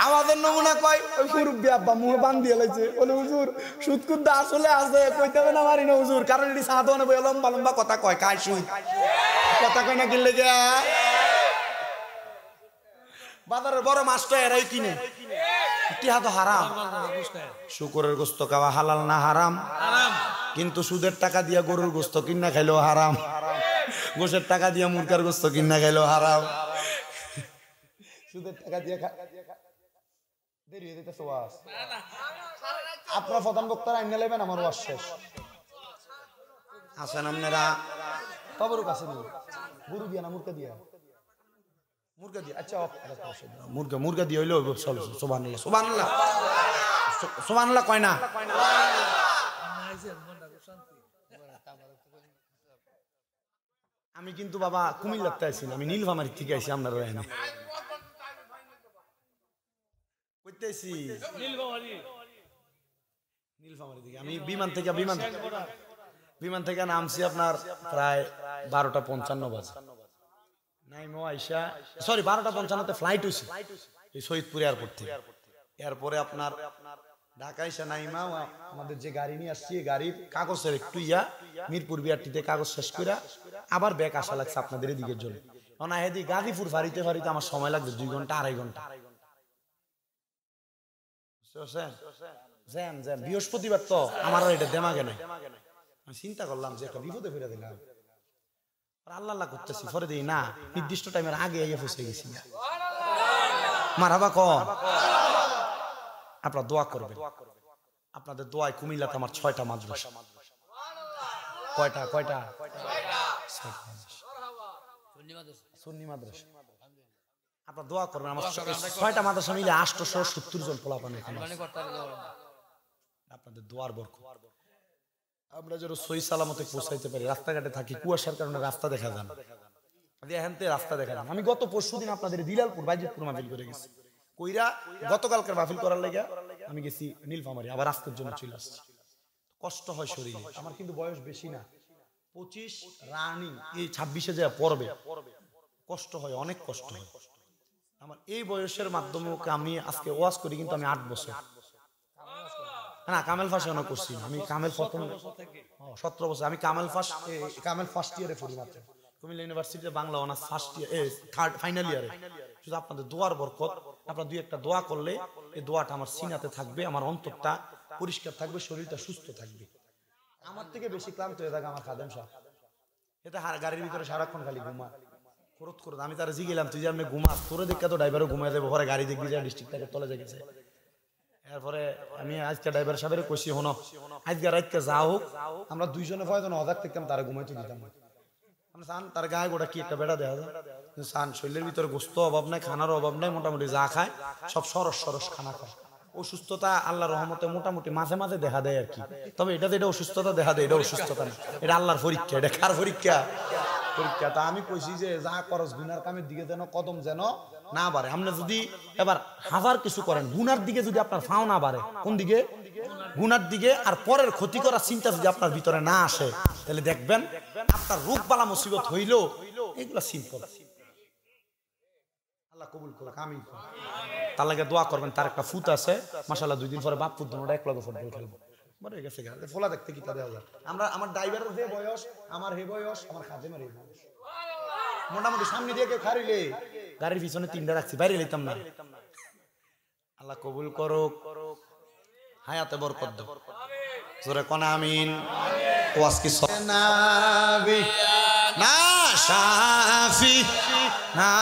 আমাদের নমুনা কয় ওই মুরব্বী আব্বা মুহে বান দিয়ে লাইছে, বলে হুজুর সুদ কুদ আসলে আছে, কইতে হবে না মারি না হুজুর, কারণ এটি সাধনে বই লম্বা লম্বা কথা কয়, কায় সুদ কথা কয় না কিনলে গিয়া। বাজারের বড় মাছটা এরাই কিনে, টিহা তো হারাম। শুকরের গোস্ত খাওয়া হালাল না হারাম? কিন্তু সুদের টাকা দিয়া গরুর গোস্ত কিনা খাইলেও হারাম, গোশের টাকা দিয়া মুরগার গোস্ত কিনা খাইলেও হারাম। সুদের টাকা দিয়ে দেরি হয়ে যেতেছে ওয়াজ। আপনার প্রধান বক্তারা আইনা লেবেন, আমার ওয়াজ শেষ। আসেন আপনারা কবরের কাছে নিয়ে, গরু দিয়া না মুরগা দিয়া? মুরগা দিয়া। আচ্ছা মুরগা, মুরগা দিয়ে হইলো সুবহানাল্লাহ, সুবহানাল্লাহ, সুবহানাল্লাহ কয় না? আমি কিন্তু বাবা কুমিল্লাতে আইছি, আমি নীলফামারী থেকে আইছি। আপনারা এখানে আমি বিমান থেকে নামছি আপনার প্রায় 12:55 বাজে। নাইমো আইসা, সরি 12:55 ফ্লাইট হয়েছে এই শহীদপুর এয়ারপোর্ট থেকে। এরপরে আপনার ঢাকা এসে নাইমা আমাদের যে গাড়ি নিয়ে আসছি, গাড়ির কাগজের একটু মিরপুর বিআরটিতে কাগজ শেষ করে আবার ব্যাগ আসা লাগছে আপনাদের এদিকের জন্য। গাজীপুর ফারিতে ফারিতে আমার সময় লাগবে 2 ঘন্টা 2.5 ঘন্টা। বৃহস্পতিবার তো আমার এটা দেমাগে নাই, আমি চিন্তা করলাম যে একটা বিপদে ফিরে দিলাম। আল্লাহ আল্লাহ করতেছি, পরে দিই না নির্দিষ্ট টাইমের আগে আইয়া ফেসে গেছি। মারহাবা কম। আপনারা দোয়া করবেন, আপনাদের দোয়ায় কুমিল্লাতে আমার 6টা মাদ্রাসা। কয়টা? সুন্নি মাদ্রাসা। আপনারা দোয়া করবেন, আমার 6টা মাদ্রাসা মিলে 870 জন পোলাপান এখানে। আপনাদের দোয়ার বরকত আমরা যেন সহি সালামতে পৌঁছাইতে পারি। রাস্তাঘাটে থাকি, কুয়াশার কারণে রাস্তা দেখা যায় না, রাস্তা দেখা যায়। আমি গত পরশুদিন আপনাদের দিলালপুর বাইজিতপুর মাহফিল করে গেছি, কইরা গতকালকার মাহফিল করার লাগা আমি গেছি নীলফামারী, আবার আজকের জন্য চলে আসছি। কষ্ট হয় শরীরে, আমার কিন্তু বয়স বেশি না, 25 রানিং, এই 26-এ যা পড়বে, কষ্ট হয়, অনেক কষ্ট হয় আমার। এই বয়সের মাধ্যমে আমি আজকে ওয়াজ করি, কিন্তু আমি 8 বছর না কামেল ফাঁস এখনো করছি। আমি কামেল 17 বছর, আমি কামেল ফার্স্ট ইয়ারে পড়ি মাত্র, কুমিল্লা ইউনিভার্সিটিতে Bangla honours first year, third final ইয়ারে। শুধু আপনাদের দোয়ার বরকত, আপনারা 2-1টা দোয়া করলে এই দোয়াটা আমার সিনাতে থাকবে, আমার অন্তরটা পরিষ্কার থাকবে, শরীরটা সুস্থ থাকবে। আমার থেকে বেশি ক্লান্ত হয়ে থাকে আমার খাদেম সাহেব, এটা গাড়ির ভিতরে সারাক্ষণ খালি ঘুমা করত। আমি তারা জিগেলাম, তুই যে আপনি ঘুমাস, তোরে দেখে তো ড্রাইভারও ঘুমাই দেবো, পরে গাড়ি দেখবি যা ডিস্ট্রিক্ট থেকে তলে গেছে। এরপরে আমি আজকে ড্রাইভার সাহেবের কইছি, হনো আজকে রাতকে যা হোক আমরা 2 জনে ভয়জন অজাক থাকতাম, তারা ঘুমাইতে দিতাম। আমরা সান তার গায়ে গোটা কি একটা বেড়া দেওয়া যায়, সান শরীরের ভিতরে গোস্ত অভাব নাই, খানার অভাব নাই, মোটামুটি যা খায় সব সরস খানা খায়। অসুস্থতা আল্লাহর রহমতে মোটামুটি মাঝে মাঝে দেখা দেয় আর কি, তবে এটা অসুস্থতা দেখা দেয়, এটা অসুস্থতা না, এটা আল্লাহর পরীক্ষা। এটা কার পরীক্ষা? তা আমি কইছি যে যা করস গুনার কামের দিকে যেন কদম যেন না বাড়ে। আপনি যদি এবার হাজার কিছু করেন, গুনার দিকে যদি আপনার ফাও না বাড়ে, কোন দিকে? গুনার দিকে। আর পরের ক্ষতি করার চিন্তা যদি আপনার ভিতরে না আসে, তাহলে দেখবেন আপনার রোগ বালা মুসিবত হইল এগুলো সিম্পল। আল্লাহ কবুল করুক, আমিন। তার লাগে দোয়া করবেন। তার একটা ফুট আছে মাশাআল্লাহ, 2 দিন পরে বাপ ফুট দুটোটা এক লগে ফুটবল খেলবো। বড় হয়ে গেছে ফোলা দেখতে কি তা দেওয়া যায়। আমার ড্রাইভারের যে বয়স, আমার হে বয়স, আমার খাদেমের এই বয়স। মোটামুটি সামনে দিয়ে কেউ খারিলে গাড়ির পিছনে 3টা রাখছি, বাইরে লইতাম না। আল্লাহ কবুল করুক, হায়াতে বরকত দাও। জোরে কোন আমিন। ওয়াজ কি নাবি না শাফি না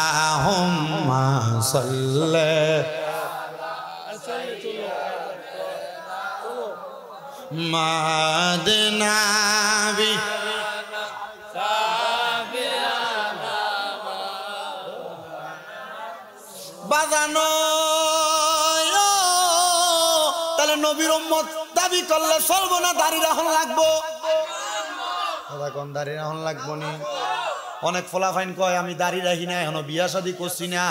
মাদাল্লাহুম্মা সাল্লি মাদনাবি বাজানো। তাহলে নবীর উম্মত দাবি করলে চলবো না, দাঁড়িয়ে রাখুন লাগবো। দাঁড়িয়ে রাখুন লাগবো নি। অনেক ফোলা ফাইন কয় আমি দাঁড়িয়ে রাখি না, এখনো বিয়া শাদী করছি না।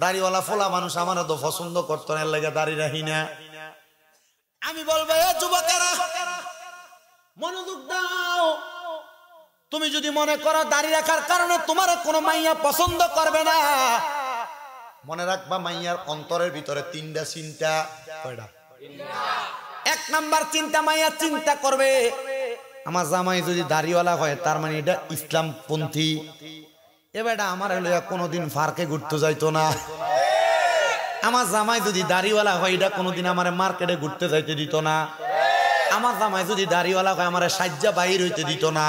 দাড়িওয়ালা ফোলা মানুষ আমার তো পছন্দ করতো না, এর লাগে দাঁড়িয়ে রাখি না। আমি বলবো এ যুবকেরা মনোযোগ দাও। তুমি যদি মনে করো দাঁড়িয়ে রাখার কারণে তোমার কোনো মাইয়া পছন্দ করবে না, মনে রাখবা মাইয়ার অন্তরের ভিতরে 3টা চিন্তা। কয়টা? 1 নাম্বার চিন্তা, মাইয়া চিন্তা করবে আমার জামাই যদি দাড়িওয়ালা হয় তার মানে এটা ইসলামপন্থী। এবারটা আমার হলো কোনোদিন ফার্কে ঘুরতে যাইতো না। আমার জামাই যদি দাড়িওয়ালা হয় এটা কোনোদিন আমার মার্কেটে ঘুরতে যাইতে দিত না। আমার জামাই যদি দাড়িওয়ালা হয় আমার সাজ্জা বাইর হইতে দিত না।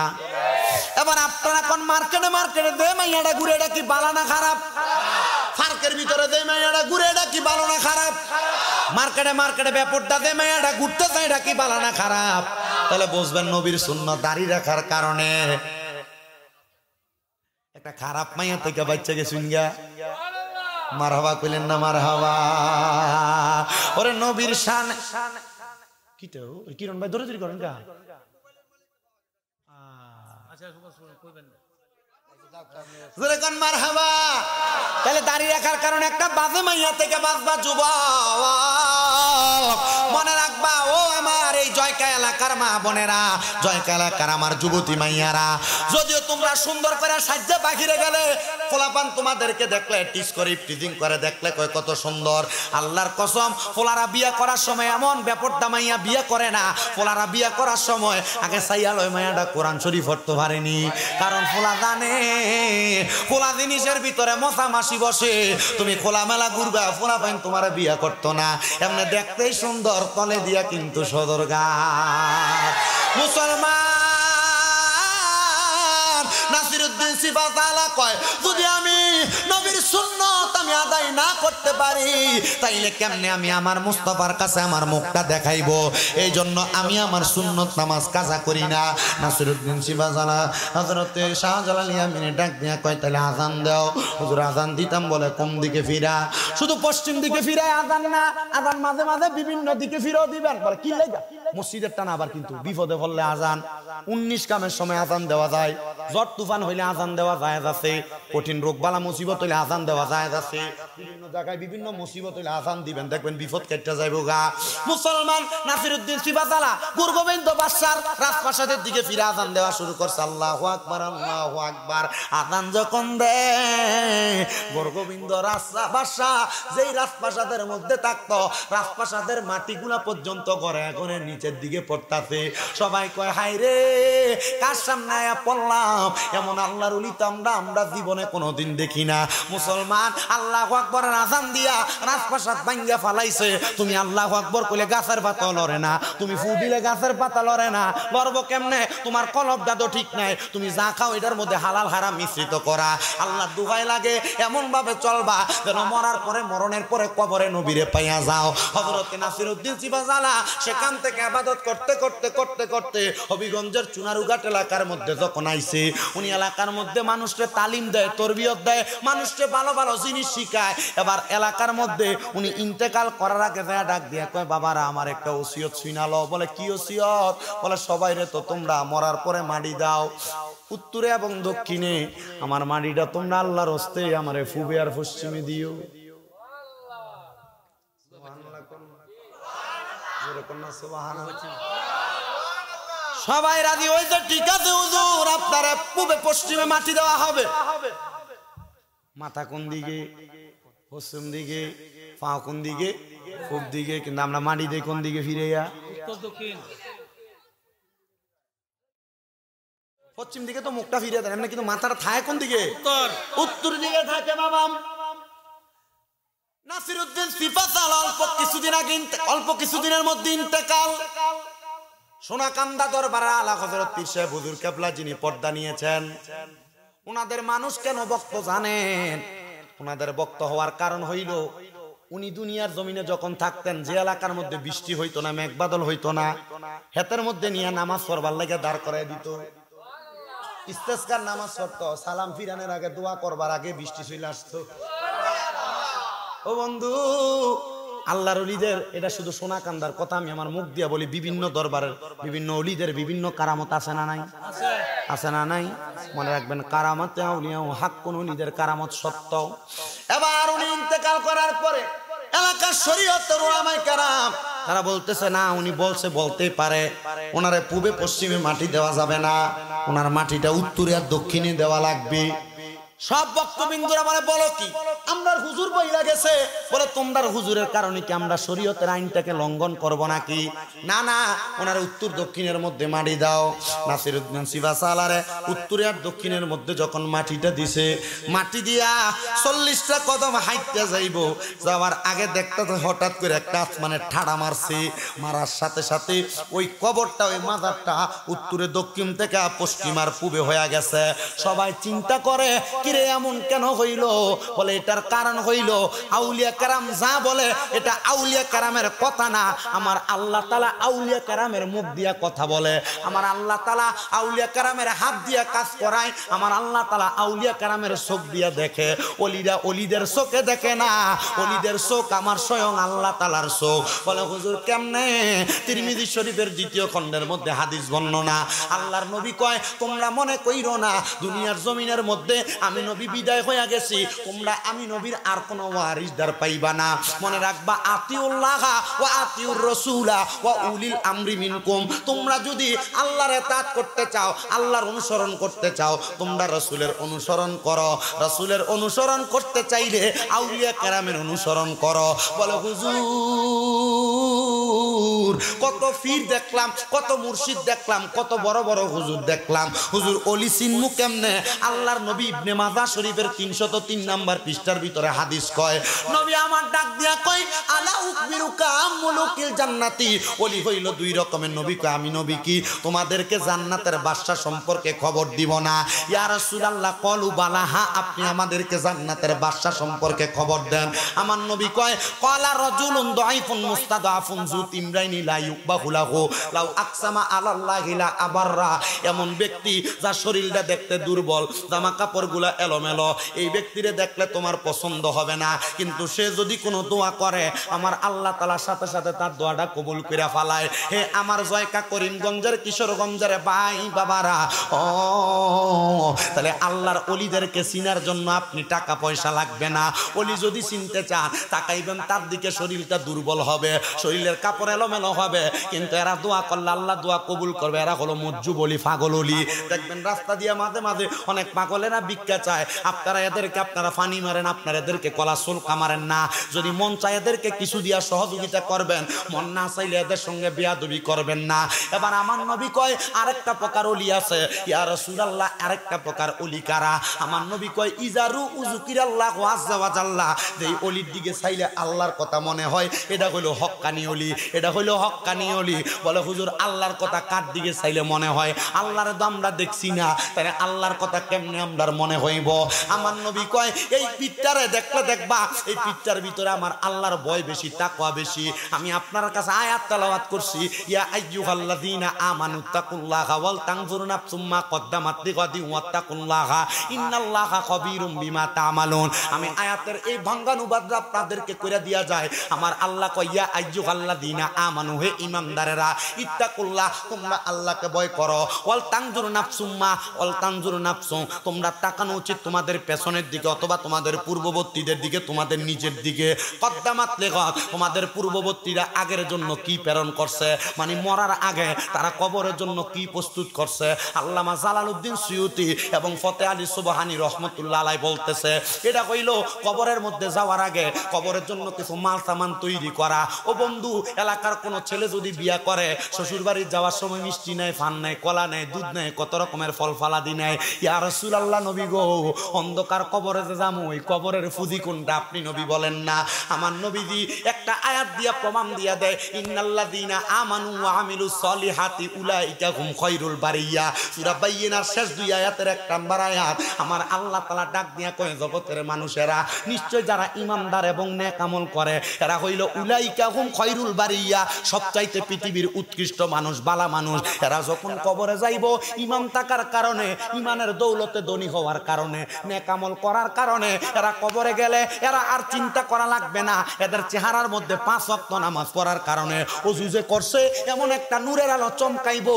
এবার আপনারা কোন মার্কেটে দে মাইয়াটা ঘুরে, এটা কি ভালো না খারাপ? ফার্কের ভিতরে দে মাইয়াটা ঘুরে, এটা কি ভালো না খারাপ? মার্কেটে ব্যাপারটা দে মাইয়াটা ঘুরতে চাই, এটা কি ভালো না খারাপ? তাহলে বুঝবেন নবীর সুন্নাত দাঁড়িয়ে রাখার কারণে একটা খারাপ মাইয়া থেকে বাচ্চা গেছুন গা। মারহাবা কইলেন না? মারহাবা। ওরে নবীর শান কি তো কিরণ ভাই ধরে করেন গা। মারহাবা। তাহলে দাঁড়িয়ে রাখার কারণে একটা বাজে মাইয়া থেকে বাঁচবা যুবক। মনে রাখবা ও আমার এই জয়কা এলাকার মা বোনেরা, জয়কা এলাকার আমার যুবতী মাইয়ারা, যদিও তোমরা সুন্দর করে সাজ্জা বাহিরে গেলে ফোলাপান তোমাদেরকে দেখলে টিস করে টিজিং করে দেখলে কয় কত সুন্দর। আল্লাহর কসম ফোলারা বিয়া করার সময় এমন ব্যাপারটা মাইয়া বিয়া করে না। ফোলারা বিয়া করার সময় আগে সাইয়া লয় মাইয়াটা কোরআন শরীফ পড়তে পারেনি, কারণ ফোলা জানে খোলা জিনিসের ভিতরে মশা মাসি বসে। তুমি খোলা মেলা ঘুরবা, ফোলা পাইন তোমার বিয়া করতো না। এমনি দেখতেই সুন্দর, তলে দিয়া কিন্তু সদরগার। মুসলমান নাসিরউদ্দিন সিফাতালা কয় যদি আমি নবীর সুন্নাত আমি আদায় না করতে পারি তাইলে কেমনে আমি আমার মুস্তাফার কাছে আমার মুখটা দেখাইবো? এই জন্য আমি আমার সুন্নত নামাজ কাজা করি না। নাসিরউদ্দিন সিফাতালা হযরতে শাহজালাল ইয়ামিনী ডাক দিয়া কয় তাহলে আজান দাও। হুজুর আজান দিতাম বলে কোন দিকে ফিরা? শুধু পশ্চিম দিকে ফিরায় আজান না, আজান মাঝে মাঝে বিভিন্ন দিকে ফিরেও দিবেন। বলে কি লাগা মসজিদের টানা আবার কিন্তু বিপদে পড়লে আজান 19 কামের সময় আজান দেওয়া যায়, ঝড় তুফান হইলে আজান দেওয়া যায় আছে, কঠিন রোগ বালা মুসিবত হইলে আজান দেওয়া যায় আছে, বিভিন্ন জায়গায় বিভিন্ন মুসিবত হইলে আজান দিবেন, দেখবেন বিপদ কেটে যাইবো গা। মুসলমান নাসিরউদ্দিন সিফাতালা গুরগোবিন্দ বাদশার রাজপ্রাসাদের দিকে ফিরে আজান দেওয়া শুরু করছে। আল্লাহু আকবার, আল্লাহু আকবার। আজান যখন দেয় গুরগোবিন্দ বাদশা যেই রাজপ্রাসাদের মধ্যে থাকতো, রাজপ্রাসাদের মাটিগুলা পর্যন্ত ঘরে ঘরে নিচের দিকে পড়তাছে। সবাই কয় হাই রে কার সামনে পড়লাম, এমন আল্লাহর ওলি তো আমরা জীবনে কোনোদিন দেখি না। মুসলমান আল্লাহু আকবরের আজান দিয়া রাজপ্রাসাদ ভাঙ্গা ফালাইছে। তুমি আল্লাহু আকবর কইলে গাছের পাতা লড়ে না, তুমি ফু দিলে গাছের পাতা লড়ে না। লড়বো কেমনে? তোমার কলবটা তো ঠিক নাই। তুমি যা খাও এটার মধ্যে হালাল হারাম মিশ্রিত করা। আল্লাহ দুহাই লাগে এমন ভাবে চলবা যেন মরার পরে মরণের পরে কবরে নবীরে পাইয়া যাও। হযরত নাসিরউদ্দিন সিফাতালা সেখান থেকে ইবাদত করতে করতে করতে করতে হবিগঞ্জের চুনারুঘাট এলাকার মধ্যে যখন আইছে, উনি এলাকার মধ্যে মানুষকে তালিম দেয়, তরবিয়ত দেয়, মানুষকে ভালো ভালো জিনিস শিখায়। এবার এলাকার মধ্যে উনি ইন্তেকাল করার আগে ডাক দিয়ে কয় বাবারা আমার একটা ওসিয়ত শুনালো। বলে কি ওসিয়ত? বলে সবাইরে তো তোমরা মরার পরে মাটি দাও, উত্তরে এবং দক্ষিণে আমার মাটিটা তোমরা আল্লাহর হস্তে আমারে পূবে আর পশ্চিমে দিও। সবাই রাজি হয়েছে, ঠিক আছে হুজুর আপনারা পূবে পশ্চিমে মাটি দেওয়া হবে। মাথা কোন দিকে? পশ্চিম দিকে। পা কোন দিকে? পূব দিকে। কিন্তু আমরা মাটি দিয়ে কোন দিকে ফিরে পশ্চিম দিকে তো মুখটা ফিরে দেন এমনি, কিন্তু মাথাটা থাকে কোন দিকে? উত্তর দিকে থাকে। বাবা নাসিরউদ্দিন সিফাতাল অল্প কিছুদিনের মধ্যে ইন্তেকাল। সোনাকান্দা দরবারে আলা হযরত পীর সাহেব হুজুর কেবলা যিনি পর্দা নিয়েছেন, ওনাদের মানুষ কেন ভক্ত জানেন? ওনাদের ভক্ত হওয়ার কারণ হইল উনি দুনিয়ার জমিনে যখন থাকতেন, যে এলাকার মধ্যে বৃষ্টি হইতো না, মেঘবাদল হইতো না, হেতের মধ্যে নিয়ে নামাজ পড়বার লাগে দাঁড় করাই দিত। ইস্তেসকার নামাজ পড়তো, সালাম ফিরানের আগে দোয়া করবার আগে বৃষ্টি চলে আসতো। ও বন্ধু, আল্লাহর ওলিদের, এটা শুধু সোনাকান্দার কথা আমি আমার মুখ দিয়া বলি, বিভিন্ন দরবারের বিভিন্ন ওলিদের বিভিন্ন কারামত আছে না নাই? আছে না নাই? মনে রাখবেন, কারামতে আউলিয়া ও হাক্কুন, ওলিদের কারামত সত্য। এবার উনি ইন্তেকাল করার পরে এলাকার শরীয়তের উলামায়ে কেরাম তারা বলতেছে না, উনি বলতেই পারে ওনারে পূবে পশ্চিমে মাটি দেওয়া যাবে না, ওনার মাটিটা উত্তরে আর দক্ষিণে দেওয়া লাগবে। সব বক্তবিন্দুরা মানে বলো কি আমরা হুজুর বইলা গেছে, বলে তোমরা হুজুরের কারণে কি আমরা শরীয়তের আইনটাকে লঙ্ঘন করব নাকি? না না, ওনার উত্তর দক্ষিণের মধ্যে মাটি দাও। নাসিরউদ্দিন সিফাসালারে উত্তরে আর দক্ষিণের মধ্যে যখন মাটিটা দিছে, মাটি দিয়া 40টা কদম হাইটতে যাইবো, যাওয়ার আগে দেখতে তো হঠাৎ করে একটা আসমানের ঠাড়া মারছে, মারার সাথে সাথে ওই কবরটা, ওই মাজারটা উত্তরে দক্ষিণ থেকে পশ্চিম আর পূবে হয়ে গেছে। সবাই চিন্তা করে কিরে এমন কেন হইল? বলে এটার কারণ হইল আউলিয়া কেরাম যা বলে এটা আউলিয়া কেরামের কথা না, আমার আল্লাহ তাআলা আউলিয়া কেরামের মুখ দিয়া কথা বলে, আমার আল্লাহ তাআলা আউলিয়া কেরামের হাত দিয়া কাজ করায়, আমার আল্লাহ তাআলা আউলিয়া কেরামের চোখ দিয়া দেখে। ওলিরা ওলিদের চোখে দেখে না, ওলিদের চোখ আমার স্বয়ং আল্লাহ তাআলার চোখ। বলে হুজুর কেমনে? তিরমিজি শরীফের 2য় খণ্ডের মধ্যে হাদিস বর্ণনা, আল্লাহর নবী কয় তোমরা মনে কইরো না দুনিয়ার জমিনের মধ্যে আমি নবী বিদায় হয়ে গেছি, তোমরা আমি নবীর আর কোনো ওয়ারিসদার পাইবা না। মনে রাখবা আতিউল্লাহ ওয়া আতিউর রাসূলা ওয়া উলিল আমরি মিনকুম, তোমরা যদি আল্লাহর ইতাআত করতে চাও, আল্লাহর অনুসরণ করতে চাও, তোমরা রাসূলের অনুসরণ করো, রাসূলের অনুসরণ করতে চাইলে আউলিয়া কেরামের অনুসরণ করো। বলে হুজুর কত পীর দেখলাম, কত মুর্শিদ দেখলাম, কত বড় বড় হুজুর দেখলাম, হুজুর ওলি চিনমু কেমনে? আল্লাহর নবী ইবনে মাজাহ শরীফের 303 নাম্বার পৃষ্ঠার ভিতরে হাদিস কয়, নবী আমার ডাক দিয়া কয় আলা উকবিরুকা মুলুকিল জান্নাতি, ওলি হইল 2 রকমের। নবী কয় আমি নবী কি তোমাদেরকে জান্নাতের বাদশা সম্পর্কে খবর দিব না? ইয়া রাসূলুল্লাহ ক্বালু বালা, হ্যাঁ আপনি আমাদেরকে জান্নাতের বাদশা সম্পর্কে খবর দেন। আমার নবী কয় ক্বালা রাজুলুন দাঈফুন মুস্তাদাফুন যু তিমরাইনি লা ইউকবাহু লাহু লাউ আকসামা আলাল্লাহি লা আবাররা, এমন ব্যক্তি যার শরীরটা দেখতে দুর্বল, জামা কাপড়গুলা এলোমেলো, এই ব্যক্তিরে দেখলে তোমার পছন্দ হবে না, কিন্তু সে যদি কোনো দোয়া করে আমার আল্লাহ তাআলার সাথে সাথে তার দোয়াটা কবুল করে ফেলায়। হে আমার জয়কা করিমগঞ্জের কিশোরগঞ্জের ভাই বাবারা, ও তাহলে আল্লাহর ওলিদেরকে চিনার জন্য আপনি টাকা পয়সা লাগবে না। ওলি যদি চিনতে চান তাকাইবেন তার দিকে, শরীরটা দুর্বল হবে, শরীরের কাপড় এলোমেলো হবে, কিন্তু এরা দোয়া করলে আল্লাহ দোয়া কবুল করবে। এরা হলো মজ্জু বলি, পাগল ওলি। দেখবেন রাস্তা দিয়ে মাঝে মাঝে অনেক পাগলেরা ভিক্ষা চায়, আপনারা এদেরকে আপনারা ফানি মারেন, আপনারা এদেরকে কলা সুলকা মারেন না। যদি মন চায় এদেরকে কিছু দিয়া সহযোগিতা করবেন, মন না চাইলে এদের সঙ্গে বেয়াদবি করবেন না। এবার আমার নবী কয় আরেকটা প্রকার ওলি আছে। ইয়া রাসূলুল্লাহ আরেকটা প্রকার ওলি কারা? আমার নবী কয় ইজারু উযকিরাল্লাহু আযজা ওয়া জাল্লা, যেই ওলির দিকে চাইলে আল্লাহর কথা মনে হয়, এটা হলো হক্কানি ওলি, এটা হলো হক্কানি ওলি বলে হুজুর আল্লাহর কথা কার দিকে চাইলে মনে হয়? আল্লাহর তো আমরা দেখছি না, তাহলে আল্লাহর কথা কেমনে আমরার মনে হইব? আমার নবী কয় এই পিঠটারে দেখলে দেখবা এই পিঠটার ভিতরে আমার আল্লাহর ভয় বেশি, তাকওয়া বেশি। আমি আপনার কাছে আয়াত তেলাওয়াত করছি, ইয়া আইয়ুহাল্লাযীনা আমানু তাকুল্লাহা ওয়াল তানজুর নাফসুম মা কদ্দামাত লিগাদিন ওয়াত্তাকুল্লাহা ইন্নাল্লাহা খাবীরুম বিমা তা'মালুন। আমি আয়াতের এই ভাঙ্গানুবাদ আপনাদেরকে কইরা দিয়া যায়। আমার আল্লাহ কয় ইয়া আইয়ুহাল্লাযীনা আমানু, হে ঈমানদারেরা, ইত্তাকুল্লাহ, তোমরা আল্লাহকে ভয় করো, ওয়াল তানজুর নাফসুম মা, ওয়াল তানজুর নাফসুম, তোমরা তাকানো উচিত তোমাদের পেছনের দিকে অথবা তোমাদের পূর্ববর্তীদের দিকে, তোমাদের নিচের দিকে। কদ্দামাত লিগাদ, তোমাদের পূর্ববর্তীরা আগের জন্য কি প্রেরণ করছে, মানে মরার আগে তারা কবরের জন্য কি প্রস্তুত করছে। আল্লামা জালালউদ্দিন সুয়ুতি এবং ফতে আলী সুবহানী রহমতুল্লাহ আলাইহি বলতেছে এটা কইলো কবরের মধ্যে যাওয়ার আগে কবরের জন্য কিছু মাল সামান তৈরি করা। ও বন্ধু, এলাকার কোন ছেলে যদি বিয়া করে শ্বশুর বাড়ি যাওয়ার সময় মিষ্টি নেয়, ফান নেয়, কলা নেয়, দুধ নেয়, কত রকমের ফল ফালাদি নেয়। ইয়া রাসূলুল্লাহ, নবী গো, অন্ধকার কবরে যে যামু ওই কবরের ফুদি কোনটা আপনি নবী বলেন না? আমার নবীজি একটা আয়াত দিয়া প্রমাণ দিয়া দেয়, ইন্নাল্লাযীনা আমানু ওয়া আমিলুস সলিহাতি উলাইকা হুম খায়রুল বারিয়া। সূরা বাইয়িনার শেষ দুই আয়াতের এক নাম্বার আয়াত আমার আল্লাহ তাআলা ডাক দিয়া কয়, জগতের মানুষেরা নিশ্চয় যারা ঈমানদার এবং নেক আমল করে এরা হইল উলাইকা হুম খায়রুল বারিয়া, সবচাইতে পৃথিবীর উৎকৃষ্ট মানুষ, বালা মানুষ। এরা যখন কবরে যাইব ঈমান থাকার কারণে, ঈমানের দৌলতে ধনী হওয়ার কারণে, নেক আমল করার কারণে এরা কবরে গেলে এরা আর চিন্তা করা লাগবে না। এদের চেহারার মধ্যে 5 ওয়াক্ত নামাজ পড়ার কারণে ওযু যে করছে এমন একটা নূরের আলো চমকাইব,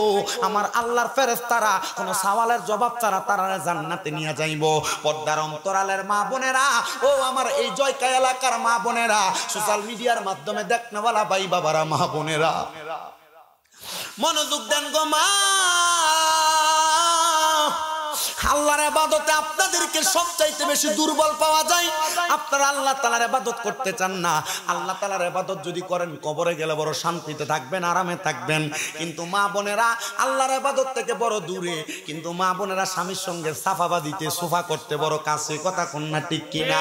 আমার আল্লাহর ফেরেশতারা কোনো সওয়ালের জবাব ছাড়া তারা জান্নাতে নিয়ে যাইব। পর্দার অন্তরালের মা বোনেরা, ও আমার এই জয়কা এলাকার মা বোনেরা, সোশ্যাল মিডিয়ার মাধ্যমে দেখনেওয়ালা ভাই বাবারা, মা বোনেরা, মনোযোগ দেন গো মা। আল্লাহর ইবাদতে আপনাদেরকে সবচাইতে বেশি দুর্বল পাওয়া যায়। আপনারা আল্লাহ তাআলার ইবাদত করতে চান না। আল্লাহ তাআলার ইবাদত যদি করেন কবরে গেলে বড় শান্তিতে থাকবেন, আরামে থাকবেন। কিন্তু মা বোনেরা আল্লাহর ইবাদত থেকে বড় দূরে। কিন্তু মা বোনেরা স্বামীর সঙ্গে সাফাবাদিতে সোফা করতে বড় কাছে। কথা কোন না ঠিক কিনা?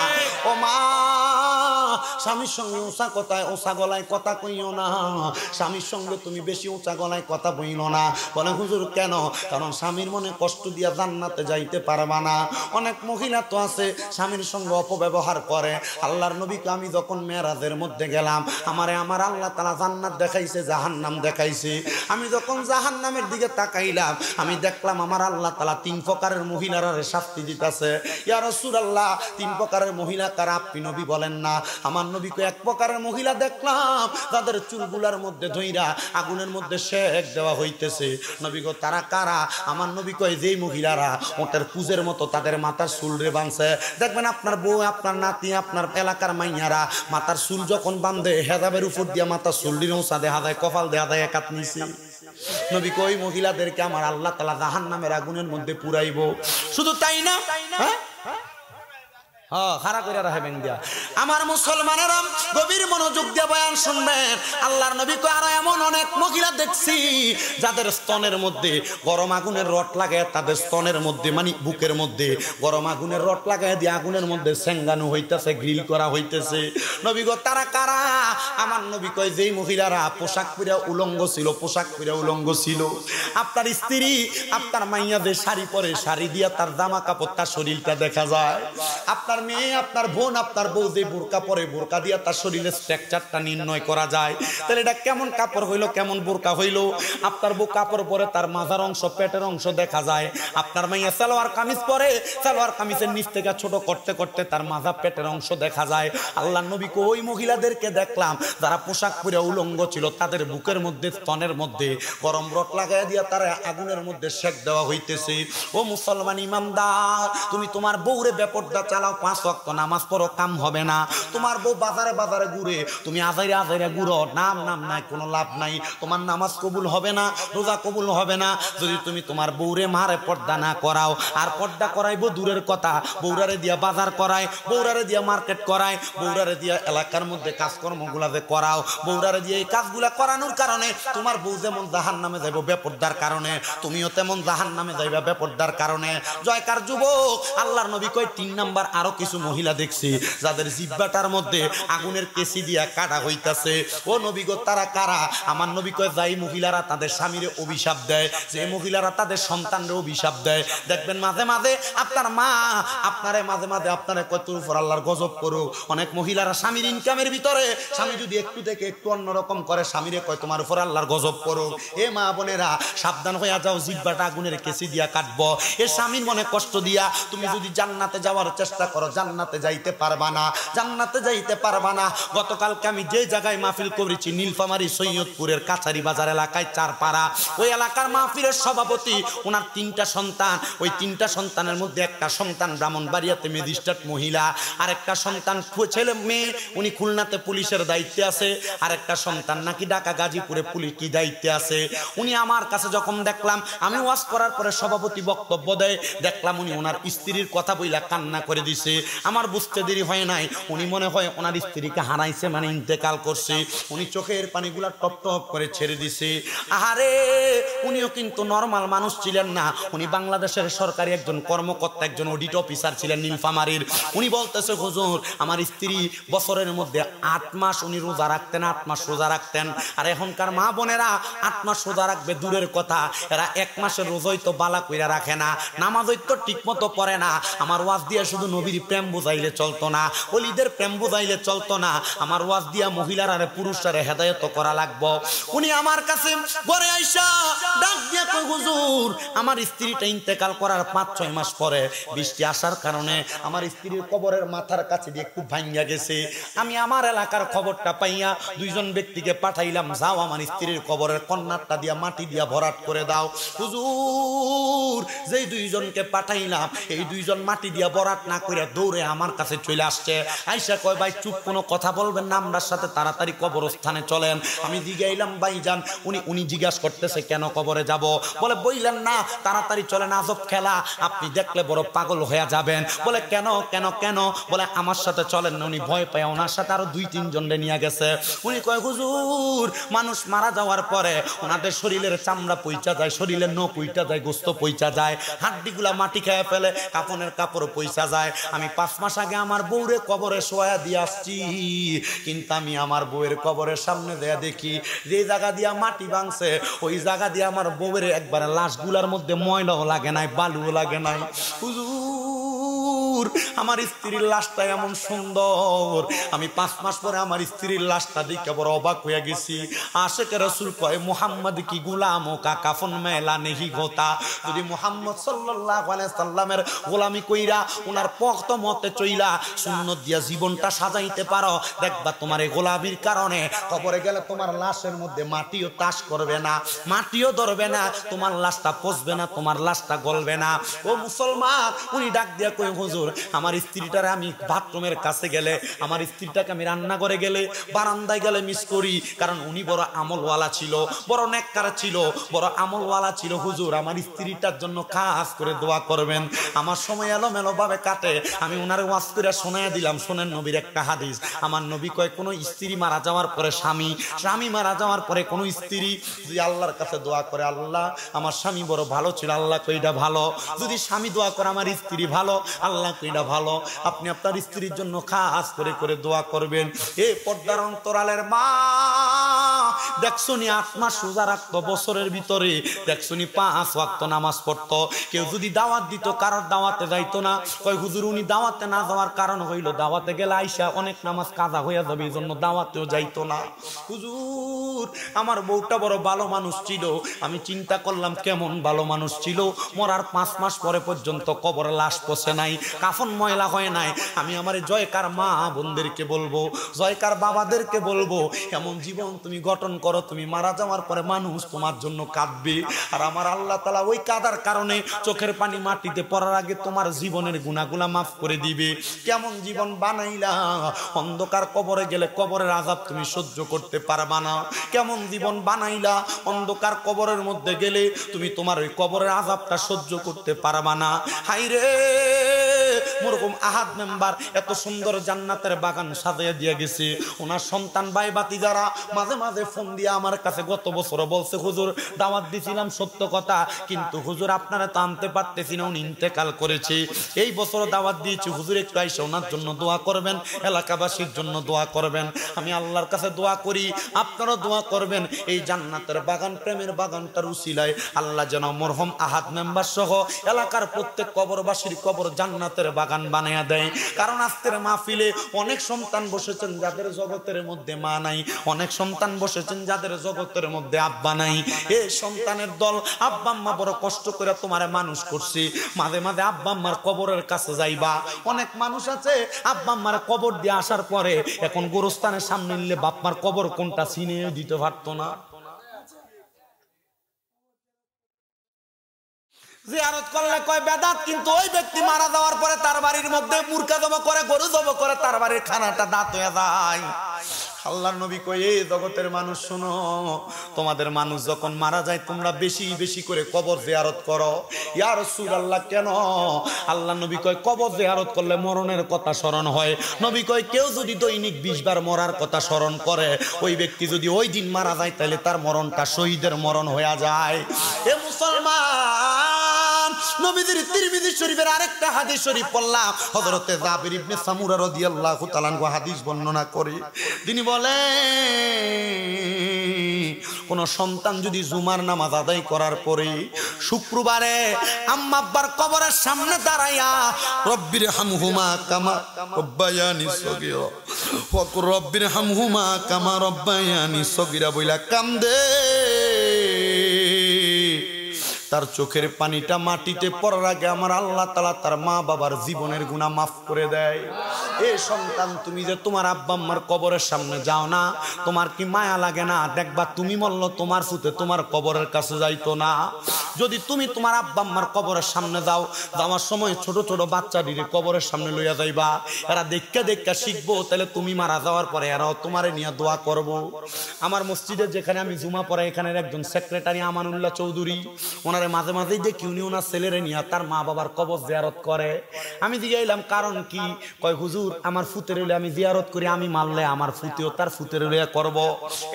ও মা, স্বামীর সঙ্গে উঁচা কথায় উঁচা গলায় কথা কইও না। স্বামীর সঙ্গে তুমি বেশি উঁচা গলায় কথা বইল না। বলে হুজুর কেন? কারণ স্বামীর মনে কষ্ট দিয়া জান্নাতে যাইতে পারবা না। অনেক মহিলা তো আছে স্বামীর সঙ্গে অপব্যবহার করে। আল্লাহর নবীকে আমি যখন মেরাজের মধ্যে গেলাম, আমারে আমার আল্লাহ তাআলা জান্নাত দেখাইছে, জাহান্নাম দেখাইছে। আমি যখন জাহান্নামের দিকে তাকাইলাম, আমি দেখলাম আমার আল্লাহ তাআলা 3 প্রকারের মহিলারা শাস্তি দিতেছে। ইয়া রাসূলুল্লাহ, 3 প্রকারের মহিলা কারা আপনি নবী বলেন না? আমার নবীকে 1 প্রকারের মহিলা দেখলাম তাদের চুলগুলার মধ্যে ধইরা আগুনের মধ্যে শেক দেওয়া হইতেছে। নবী গো, তারা কারা? আমার নবী কয় যেই মহিলারা ওটার কুজের মতো তাদের মাথার চুল রে বাঁধছে। দেখবেন আপনার বউ, আপনার নাতি, আপনার এলাকার মাইয়ারা মাথার চুল যখন বাঁধে হেজাবের উপর দিয়া মাথার চুল ডিনোসা দেখা যায়, কপাল দেখা যায় একাত নিচে। নবী কয় ওই মহিলাদেরকে আমার আল্লাহ তাআলা জাহান্নামের আগুনের মধ্যে পুরাইব। শুধু তাই না, আমার মুসলমানেরা গভীর মনোযোগ দিয়ে বয়ান শুনবেন। আল্লাহর নবী কয় আর এমন অনেক মহিলা দেখছি যাদের স্তনের মধ্যে গরম আগুনের রড লাগায়, তাদের স্তনের মধ্যে মানে বুকের মধ্যে গরম আগুনের রড লাগায় দিয়ে আগুনের মধ্যে সেঙ্গানো হইতেছে, গ্রিল করা হইতেছে। নবী গো, তারা কারা? আমার নবী কয় যেই মহিলারা পোশাক পরে উলঙ্গ ছিল, পোশাক পরে উলঙ্গ ছিল। আপনার স্ত্রী, আপনার মাইয়া যে শাড়ি পরে, শাড়ি দিয়া তার জামা কাপড়, তার শরীরটা দেখা যায়। আপনার মেয়ে, আপনার বোন, আপনার বউ যে বোরকা পরে, বোরকা দিয়া তার শরীরের স্ট্রাকচারটা নির্ণয় করা যায়। তাহলে এটা কেমন কাপড় হইলো, কেমন বোরকা হইলো? আপনার বউ কাপড় পরে তার মাথার অংশ, পেটের অংশ দেখা যায়। আপনার মাইয়া সালোয়ার কামিজ পরে, সালোয়ার কামিজের নিচ থেকে ছোট করতে করতে তার মাথা, পেটের অংশ দেখা যায়। আল্লাহর নবী কো ওই মহিলাদেরকে দেখলাম যারা পোশাক পরে উলঙ্গ ছিল, তাদের বুকের মধ্যে, স্তনের মধ্যে গরম রড লাগাই দিয়া তারা আগুনের মধ্যে সেক দেওয়া হইতেছে। ও মুসলমান ইমানদার, তুমি তোমার বউরে বেপরদা চালাও, 5 ওয়াক্ত নামাজ পড়ো, কাম হবে না। তোমার বউ বাজারে বাজারে ঘুরে, তুমি আজাইরে আজাইরে ঘুরো, নাম নাই, কোনো লাভ নাই। তোমার নামাজ কবুল হবে না, রোজা কবুল হবে না যদি তুমি তোমার বউরে মারে পর্দা না করাও। আর পর্দা করাইবো দূরের কথা, বউরারে দিয়া বাজার করায়, বউরারে দিয়া মার্কেট করায়, বউরারে দিয়া এলাকার মধ্যে কাজকর্মগুলা যে করাও, বউরারে দিয়ে এই কাজগুলা করানোর কারণে তোমার বউ যেমন জাহান্নামে যাইব বেপরদার কারণে, তুমিও তেমন জাহান্নামে যাইবা বেপরদার কারণে। জয়কার যুবক, আল্লাহর নবী কয় 3 নাম্বার আরো কিছু মহিলা দেখছি যাদের জিহ্বাটার মধ্যে আগুনের কেসি দিয়া কাটা হইতাছে। ও নবী গো, তারা কারা? আমার নবী কয়, যাই মহিলারা তাদের স্বামীরে অভিশাপ দেয়, যে মহিলারা তাদের সন্তানরে অভিশাপ দেয়, দেখবেন মাঝে মাঝে আপনার মা আপনারে মাঝে মাঝে আপনারে কত উপর আল্লাহর গজব করুক। অনেক মহিলারা স্বামীর ইনকামের ভিতরে স্বামী যদি একটু থেকে একটু অন্যরকম করে, স্বামীরে কয় তোমার উপর আল্লাহর গজব করুক। এ মা বোনেরা, সাবধান হইয়া যাও, জিহ্বাটা আগুনের কেসি দিয়া কাটবো। এ স্বামীর মনে কষ্ট দিয়া তুমি যদি জান্নাতে যাওয়ার চেষ্টা করো, জান্নাতে যাইতে পারবা না, জান্নাতে যাইতে পারবা না। গতকালকে আমি যে জায়গায় মাহফিল করেছি, নীলফামারী সৈয়দপুরের কাছারি বাজার এলাকায় চারপাড়া, ওই এলাকার মাহফিলের সভাপতি, ওনার 3টা সন্তান। ওই 3টা সন্তানের মধ্যে একটা সন্তান ব্রাহ্মণবাড়িয়াতে ম্যাজিস্ট্রেট মহিলা, আর একটা সন্তান ছেলে মেয়ে উনি খুলনাতে পুলিশের দায়িত্বে আছে, আর একটা সন্তান নাকি ঢাকা গাজীপুরে পুলিশ কি দায়িত্বে আছে। উনি আমার কাছে যখন দেখলাম, আমি ওয়াজ করার পরে সভাপতি বক্তব্য দেয়, দেখলাম উনি ওনার স্ত্রীর কথা বইলা কান্না করে দিছে। আমার বুঝতে দেরি হয় নাই, উনি মনে হয় ওনার স্ত্রীকে হারাইছে, মানে ইন্তেকাল করছে। উনি চোখের পানিগুলা টপ টপ করে ছেড়ে দিছে। আহারে, উনিও কিন্তু নরমাল মানুষ ছিলেন না, উনি বাংলাদেশের সরকারি একজন কর্মকর্তা, একজন অডিট অফিসার ছিলেন নীলফামারীর। উনি বলতেছে, হুজুর আমার স্ত্রী বছরের মধ্যে 8 মাস উনি রোজা রাখতেন, 8 মাস রোজা রাখতেন। আর এখনকার মা বোনেরা 8 মাস রোজা রাখবে দূরের কথা, এরা 1 মাসের রোজাই তো বালা কইরা রাখে না, নামাজই তো ঠিক মতো পড়ে না। আমার ওয়াজ দিয়া শুধু নবীর প্রেম বুঝাইলে চলতো না, ওলিদের প্রেম বুঝাইলে চলতো না, আমার ওয়াজ দিয়া মহিলারা পুরুষরা হেদায়েত করা লাগবো। উনি আমার কাছে ঘরে আইসা ডাক দিয়া কই, হুজুর আমার স্ত্রীটা ইন্তেকাল করার 5-6 মাস পরে বৃষ্টি আসার কারণে আমার স্ত্রীর কবরের মাথার কাছে দিয়ে খুব ভাঙ্গা গেছে। আমি আমার এলাকার খবরটা পাইয়া 2জন ব্যক্তিকে পাঠাইলাম, যাও আমার স্ত্রীর কবরের কন্যাটা দিয়া মাটি দিয়া ভরাট করে দাও। হুজুর যেই 2জনকে পাঠাইলাম, এই 2জন মাটি দিয়া ভরাট না করে দৌড়ে আমার কাছে চলে আসছে। আইসা কয়, ভাই চুপ, কোনো কথা বলবেন না, আমরার সাথে তাড়াতাড়ি কবরস্থানে চলেন। আমি জিগাইলাম, ভাইজান উনি জিজ্ঞাসা করতেছে কেন কবরে যাব? বলে বইলেন না, তাড়াতাড়ি চলেন, আজব খেলা, আপনি দেখলে বড় পাগল হয়ে যাবেন। বলে কেন কেন কেন? বলে আমার সাথে চলেন না। উনি ভয় পায়, ওনার সাথে আরো 2-3 জনরে নিয়ে গেছে। উনি কয়, হুজুর মানুষ মারা যাওয়ার পরে ওনাদের শরীরের চামড়া পইচা যায়, শরীরের নখ পইচা যায়, গোস্ত পইচা যায়, হাড্ডিগুলা মাটি খেয়ে ফেলে, কাফনের কাপড় পইচা যায়। আমি 5 মাস আগে আমার বউরে কবরে শোয়া দিয়ে আসছি, কিন্তু আমি আমার বউয়ের কবরের সামনে দেয়া দেখি যে জায়গা দিয়া মাটি ভাঙছে, ওই জায়গা দিয়ে আমার বউয়ের একবার লাশগুলার মধ্যে ময়লাও লাগে নাই, বালুও লাগে নাই। হুজুর আমার স্ত্রীর লাশটা এমন সুন্দর, আমি 5 মাস পরে আমার স্ত্রীর লাশটা দেখে বড় অবাক হয়ে গেছি। আশিক রাসূল কয়, মুহাম্মদ কি গুলাম কা কাফন মেলা নেহি গোতা। যদি মুহাম্মদ সাল্লাল্লাহু আলাইহি সাল্লামের গোলামি কইরা উনার পক্ত মতে চইলা সুন্নত দিয়া জীবনটা সাজাইতে পারো, দেখবা তোমার এই গোলামির কারণে কবরে গেলে তোমার লাশের মধ্যে মাটিও তাস করবে না, মাটিও ধরবে না, তোমার লাশটা পচবে না, তোমার লাশটা গলবে না। ও মুসলমান, উনি ডাক দিয়া কই, হুজুর আমার স্ত্রীটারে আমি বাথরুমের কাছে গেলে, আমার স্ত্রীটাকে আমি রান্নাঘরে গেলে, বারান্দায় গেলে মিস করি, কারণ উনি বড় আমলওয়ালা ছিল, বড় নেককার ছিল, বড় আমলওয়ালা ছিল। হুজুর আমার স্ত্রীটার জন্য খাস করে দোয়া করবেন। আমার সময় এলোমেলো ভাবে কাটে, আমি উনারে ওয়াজ করে শোনায়া দিলাম, শোনেন নবীর একটা হাদিস। আমার নবী কয়, কোন স্ত্রী মারা যাওয়ার পরে স্বামী মারা যাওয়ার পরে কোন স্ত্রী যদি আল্লাহর কাছে দোয়া করে, আল্লাহ আমার স্বামী বড় ভালো ছিল, আল্লাহ কইটা ভালো। যদি স্বামী দোয়া করে আমার স্ত্রী ভালো, আল্লাহ কইটা ভালো। আপনি আপনার স্ত্রীর জন্য খাস করে করে দোয়া করবেন। এ পর্দার অন্তরালের মা, দেখছনি 8 মাস রোজা রাখতো বছরের ভিতরে, দেখছনি 5 ওয়াক্ত নামাজ পড়তো। কেউ যদি দাওয়াত দিত, কারোর দাওয়াতে যাইতো না। কয় হুজুর উনি দাওয়াতে না যাওয়ার কারণ হইল, দাওয়াতে গেলে আইসা অনেক নামাজ কাজা হইয়া যাবে, এই জন্য দাওয়াতেও যাইতো না। হুজুর আমার বউটা বড় ভালো মানুষ ছিল, আমি চিন্তা করলাম কেমন ভালো মানুষ ছিল, মরার 5 মাস পরে পর্যন্ত কবরে লাশ পচে নাই, কাফন ময়লা হয় নাই। আমি আমার জয়কার মা বোনদেরকে বলবো, জয়কার বাবাদেরকে বলবো, এমন জীবন তুমি গঠন করো, তুমি মারা যাওয়ার পরে মানুষ তোমার জন্য কাঁদবে। আর আমার আল্লাহ তাআলা ওই কাদার কারণে চোখের পানি মাটিতে পড়ার আগে তোমার জীবনের গুনাহগুলা মাফ করে দিবে। কেমন জীবন বানাইলা, অন্ধকার কবরে গেলে কবরের আযাব তুমি সহ্য করতে পারবা না। কেমন জীবন বানাইলা, অন্ধকার কবরের মধ্যে গেলে তুমি তোমার ওই কবরের আযাবটা সহ্য করতে পারবা না। হাইরে মরহুম আহাদ মেম্বার এত সুন্দর জান্নাতের বাগান সাজিয়ে দিয়ে গেছে। ওনার সন্তান ভাই ভাতিজারা মাঝে মাঝে ফোন দিয়ে আমার কাছে গত বছর বলছে, হুজুর দাওয়াত দিছিলাম সত্য কথা, কিন্তু হুজুর আপনারা তো আনতে পারতেছি না, উনি ইন্তেকাল করেছে। এই বছর দাওয়াত দিয়েছি, হুজুর একটু আইসা ওনার জন্য দোয়া করবেন, এলাকাবাসীর জন্য দোয়া করবেন। আমি আল্লাহর কাছে দোয়া করি, আপনারাও দোয়া করবেন এই জান্নাতের বাগান, প্রেমের বাগানটার উসিলায় আল্লাহ যেন মরহুম আহাদ মেম্বার সহ এলাকার প্রত্যেক কবরবাসীর কবর জান্নাতের বাগান বানায়া দেয়। কারণ আজকের মাহফিলে অনেক সন্তান বসেছেন যাদের জগতের মধ্যে মা নাই, অনেক সন্তান বসেছেন যাদের জগতের মধ্যে আব্বা নাই। এই সন্তানের দল, আব্বা আম্মা বড় কষ্ট করে তোমারে মানুষ করছি, মাঝে মাঝে আব্বা আম্মার কবরের কাছে যাইবা। অনেক মানুষ আছে আব্বা আম্মার কবর দিয়ে আসার পরে এখন গোরস্থানের সামনে নিলে বাপমার কবর কোনটা চিনিয়ে দিতে পারতো না। জিয়ারত করলে কয় বেদাত, কিন্তু ওই ব্যক্তি মারা যাওয়ার পরে তার বাড়ির মধ্যে মুরগা জব করে, গরু জব করে, তার বাড়ির খানাটা দাঁত হয়ে যায়। আল্লাহর নবী কয়, এই জগতের মানুষ শোনো, তোমাদের মানুষ যখন মারা যায় তোমরা বেশি বেশি করে কবর জিয়ারত করো। ইয়া রাসূলুল্লাহ কেন? আল্লাহ নবী কয়, কবর জিয়ারত করলে মরণের কথা স্মরণ হয়। নবী কয়, কেউ যদি দৈনিক 20 বার মরার কথা স্মরণ করে, ওই ব্যক্তি যদি ওই দিন মারা যায় তাহলে তার মরণটা শহীদের মরণ হয়ে যায়। এ মুসলমান, নবীজির তিরমিজি শরীফের আরেকটা হাদিস শরীফ পড়লাম, হযরতে জাবির ইবনে সামুরা রাদিয়াল্লাহু তাআলা আনহু হাদিস বর্ণনা করে। তিনি বলে, কোন সন্তান যদি জুমার নামাজ আদায় করার পরে শুক্রবারে আম্মা আব্বার কবরের সামনে দাঁড়াইয়া রব্বির হামহুমা কামা রব্বায়ানি সগীরা ওয়া কুর রব্বির হামহুমা কামা রব্বায়ানি সগীরা বইলা কান্দে, তার চোখের পানিটা মাটিতে পড়ার আগে আমার আল্লাহ তাআলা তার মা বাবার জীবনের গুনাহ মাফ করে দেয়। এ সন্তান, তুমি যে তোমার আব্বা আম্মার কবরের সামনে যাও না, তোমার কি মায়া লাগে না? দেখবা তুমি মরল তোমার ফুতে তোমার কবরের কাছে যাইতো না। যদি তুমি তোমার আব্বা আম্মার কবরের সামনে যাও, যাওয়ার সময় ছোট ছোট বাচ্চাদের কবরের সামনে লইয়া যাইবা, এরা দেখা দেখা শিখবো, তাহলে তুমি মারা যাওয়ার পরে এরাও তোমারে নিয়ে দোয়া করব। আমার মসজিদে যেখানে আমি জুমা পড়াই, এখানের একজন সেক্রেটারি আমানুল্লাহ চৌধুরী, ওনারে মাঝে মাঝেই দেখি উনি ওনার ছেলেরে নিয়ে তার মা বাবার কবর জিয়ারত করে। আমি জিজ্ঞাইলাম কারণ কি? কয়, হুজুর আমার ফুতের হইলে আমি জিয়ারত করি, আমি মারলে আমার ফুতেও তার ফুতের হইলে করব।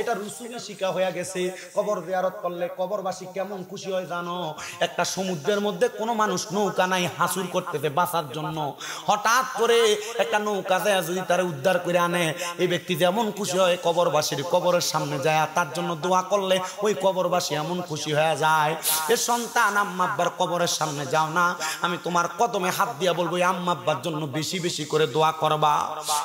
এটা রসুলের শিক্ষা হয়ে গেছে। কবর জিয়ারত করলে কবরবাসী কেমন খুশি হয় জানো? একটা সমুদ্রের মধ্যে কোনো মানুষ নৌকা নাই, হাসুর করতেছে বাঁচার জন্য, হঠাৎ করে একটা নৌকা যায় যদি তারা উদ্ধার করে আনে, এই ব্যক্তি যেমন খুশি হয় কবরবাসীর কবরের সামনে যায় তার জন্য দোয়া করলে ওই কবরবাসী এমন খুশি হয়ে যায়। এ সন্তান, আম্মা আব্বার কবরের সামনে যাও না, আমি তোমার কদমে হাত দিয়া বলবো আম্মা আব্বার জন্য বেশি বেশি করে দোয়া করবা।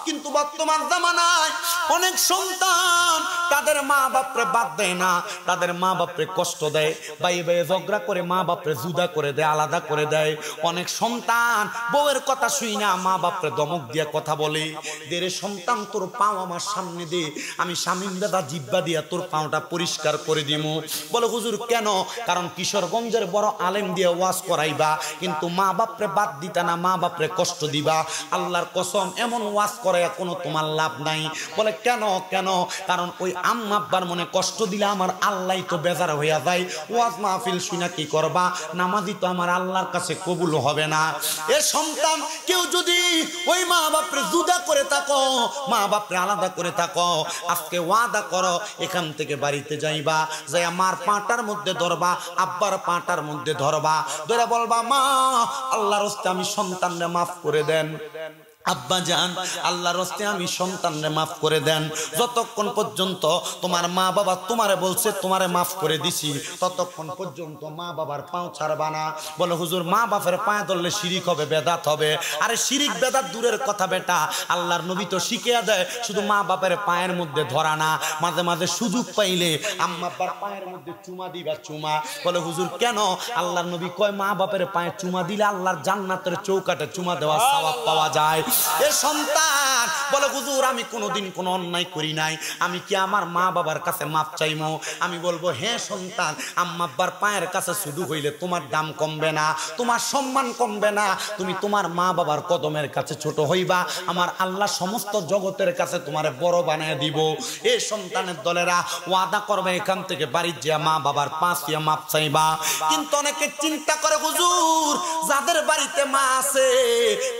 কিন্তু বর্তমান জামানায় অনেক সন্তান তাদের মা বাপরে বাদ দেয় না, তাদের মা বাপরে কষ্ট দেয়, ভাই ভাই ঝগড়া করে মা বাপরে জুদা করে দেয়, আলাদা করে দেয়। অনেক সন্তান বউয়ের কথা শুই না মা বাপরে দমক দিয়া কথা বলে, দেরে সন্তান তোর পাও আমার সামনে দে, আমি শামিম দাদা জিব্বা দিয়া তোর পাওটা পরিষ্কার করে দিমু। বলে হুজুর কেন? কারণ কিশোরগঞ্জের বড় আলেম দিয়ে ওয়াজ করাইবা, কিন্তু মা বাপরে বাদ দিতা না, মা বাপরে কষ্ট দিবা। আল্লাহর কসম, এমন ওয়াজ করাইয়া কোনো তোমার লাভ নাই। বলে কেন? কেন? কারণ ওই আম্মা আব্বার মনে কষ্ট দিলে আমার আল্লাহ তো বেজার হইয়া যায়। ওয়াজ মাহফিল শুনা কি করবা? নামাজি তো আমার আল্লাহর কাছে কবুল হবে না। এ সন্তান, কেউ যদি ওই মা বাপরে জুদা করে থাকো, মা বাপরে আলাদা করে থাকো, আজকে ওয়াদা করো এখান থেকে বাড়িতে যাইবা, যাই আমার পাটার মধ্যে ধরবা, আব্বার পাটার মধ্যে ধরবা, ধরে বলবা মা আল্লাহর রাস্তে আমি সন্তানরে মাফ করে দেন, আব্বা জান আল্লাহর রাস্তে আমি সন্তানরে মাফ করে দেন। যতক্ষণ পর্যন্ত তোমার মা বাবা তোমারে বলছে তোমারে মাফ করে দিছি, ততক্ষণ পর্যন্ত মা বাবার পাও ছাড়বা না। বলে হুজুর মা বাপের পায়ে ধরলে শিরিক হবে, বেদাত হবে। আরে শিরিক বেদাত দূরের কথা বেটা, আল্লাহর নবী তো শিখিয়ে দেয় শুধু মা বাপের পায়ের মধ্যে ধরা না, মাঝে মাঝে সুযোগ পাইলে আম্মা আব্বার পায়ের মধ্যে চুমা দিবা, চুমা। বলে হুজুর কেন? আল্লাহর নবী কয় মা বাপের পায়ে চুমা দিলে আল্লাহর জান্নাতের চৌকাটে চুমা দেওয়া সওয়াব পাওয়া যায়। এ সন্তান বলে হুজুর আমি কোনোদিন কোনো অন্যায় করি নাই, আমি কি আমার মা বাবার কাছে মাপ চাইমো? আমি বলবো হ্যাঁ সন্তান, আম্মা আব্বার পায়ের কাছে শুধু হইলে তোমার দাম কমবে না, তোমার সম্মান কমবে না, তুমি তোমার মা বাবার কদমের কাছে ছোট হইবা, আমার আল্লাহ সমস্ত জগতের কাছে তোমারে বড় বানিয়ে দিব। এই সন্তানের দলেরা ওয়াদা করবে এখান থেকে বাড়ির যে মা বাবার পাঁচ দিয়া মাপ চাইবা। কিন্তু অনেকে চিন্তা করে হুজুর যাদের বাড়িতে মা আছে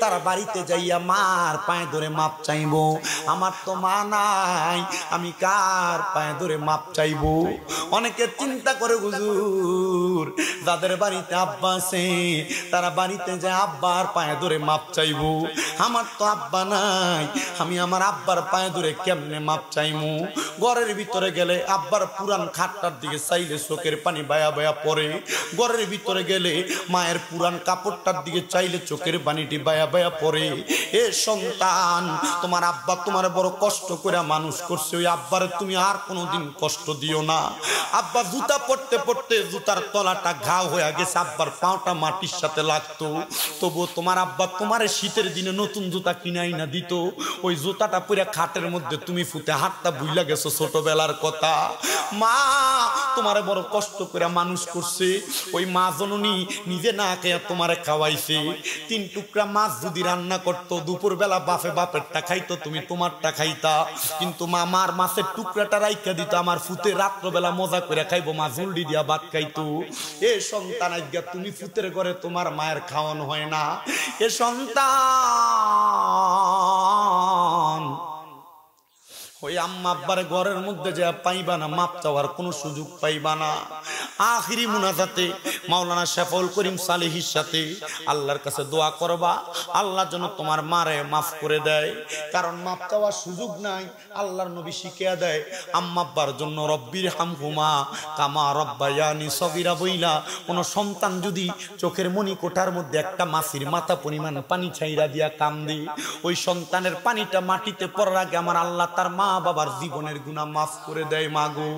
তারা বাড়িতে যাইয়া মার পায়ে ধরে মাপ চাইবো, আমার তো মা নাই, আমি কার পায়ে ধরে মাপ চাইবো? অনেকে চিন্তা করে হুজুর যাদের বাড়িতে আব্বা আছে তারা বাড়িতে যায় আব্বার পায়ে ধরে মাপ চাইবো, আমার তো আব্বা নাই, আমি আমার আব্বার পায়ে ধরে কেমনে মাপ চাইমু? ঘরের ভিতরে গেলে আব্বার পুরান খাটটার দিকে চাইলে চোখের পানি বায়া বায়া পড়ে, ঘরের ভিতরে গেলে মায়ের পুরান কাপড়টার দিকে চাইলে চোখের পানিটি বায়া বায়া পড়ে। এ সন্তান তোমার আব্বা তোমার বড় কষ্ট করে মানুষ করছে, ওই আব্বারে তুমি আর কোনোদিন কষ্ট দিও না। আব্বা জুতা পড়তে পড়তে জুতার তলাটা ঘাও হয়ে গেছে, আব্বার পাওটা মাটির সাথে লাগতো, তবুও তোমার আব্বা তোমার শীতের দিনে নতুন জুতা কিনাই না দিত, ওই জুতাটা পুরা খাটের মধ্যে তুমি ফুটে হাতটা ভুইলা গেছো ছোটবেলার কথা। মা তোমারে বড় কষ্ট করে মানুষ করছে, ওই মা জননী নিজে না খেয়ে তোমারে খাওয়াইছে। 3 টুকরা মাছ যদি রান্না করতো দুপুর বেলা বাপেরটা খাইতো, তুমি তোমারটা খাইতা, কিন্তু মা মার মাছের টুকরাটা রাইখা দিত, আমার ফুতে রাত্রবেলা মজা করে খাইবো, মা জুলডি দিয়া ভাত খাইতো। এ সন্তান আজ্ঞা তুমি ফুতের ঘরে তোমার মায়ের খাওয়ানো হয় না। এ সন্তান ওই আম্মা আব্বার ঘরের মধ্যে যা পাইবা না, মাপ চাওয়ার কোনো সুযোগ পাইবা না। আখিরি মুনাজাতে মাওলানা শাফাউল করিম সালেহীর সাথে আল্লাহর কাছে দোয়া করবা, আল্লাহ যেন তোমার মারে মাফ করে দেয়, কারণ মাপ চাওয়ার সুযোগ নাই। আল্লাহর নবী শিখিয়ে দেয় আম্মা আব্বার জন্য রব্বির হামহুমা কামা রব্বায়ানি সগীরা বইলা কোনো সন্তান যদি চোখের মনি কোঠার মধ্যে একটা মাছির মাথা পরিমাণ পানি ছাইরা দিয়া কান্দে, ওই সন্তানের পানিটা মাটিতে পড়ার আগে আমার আল্লাহ তার মা বাবার জীবনের গুনাহ মাফ করে দেয়। মাগো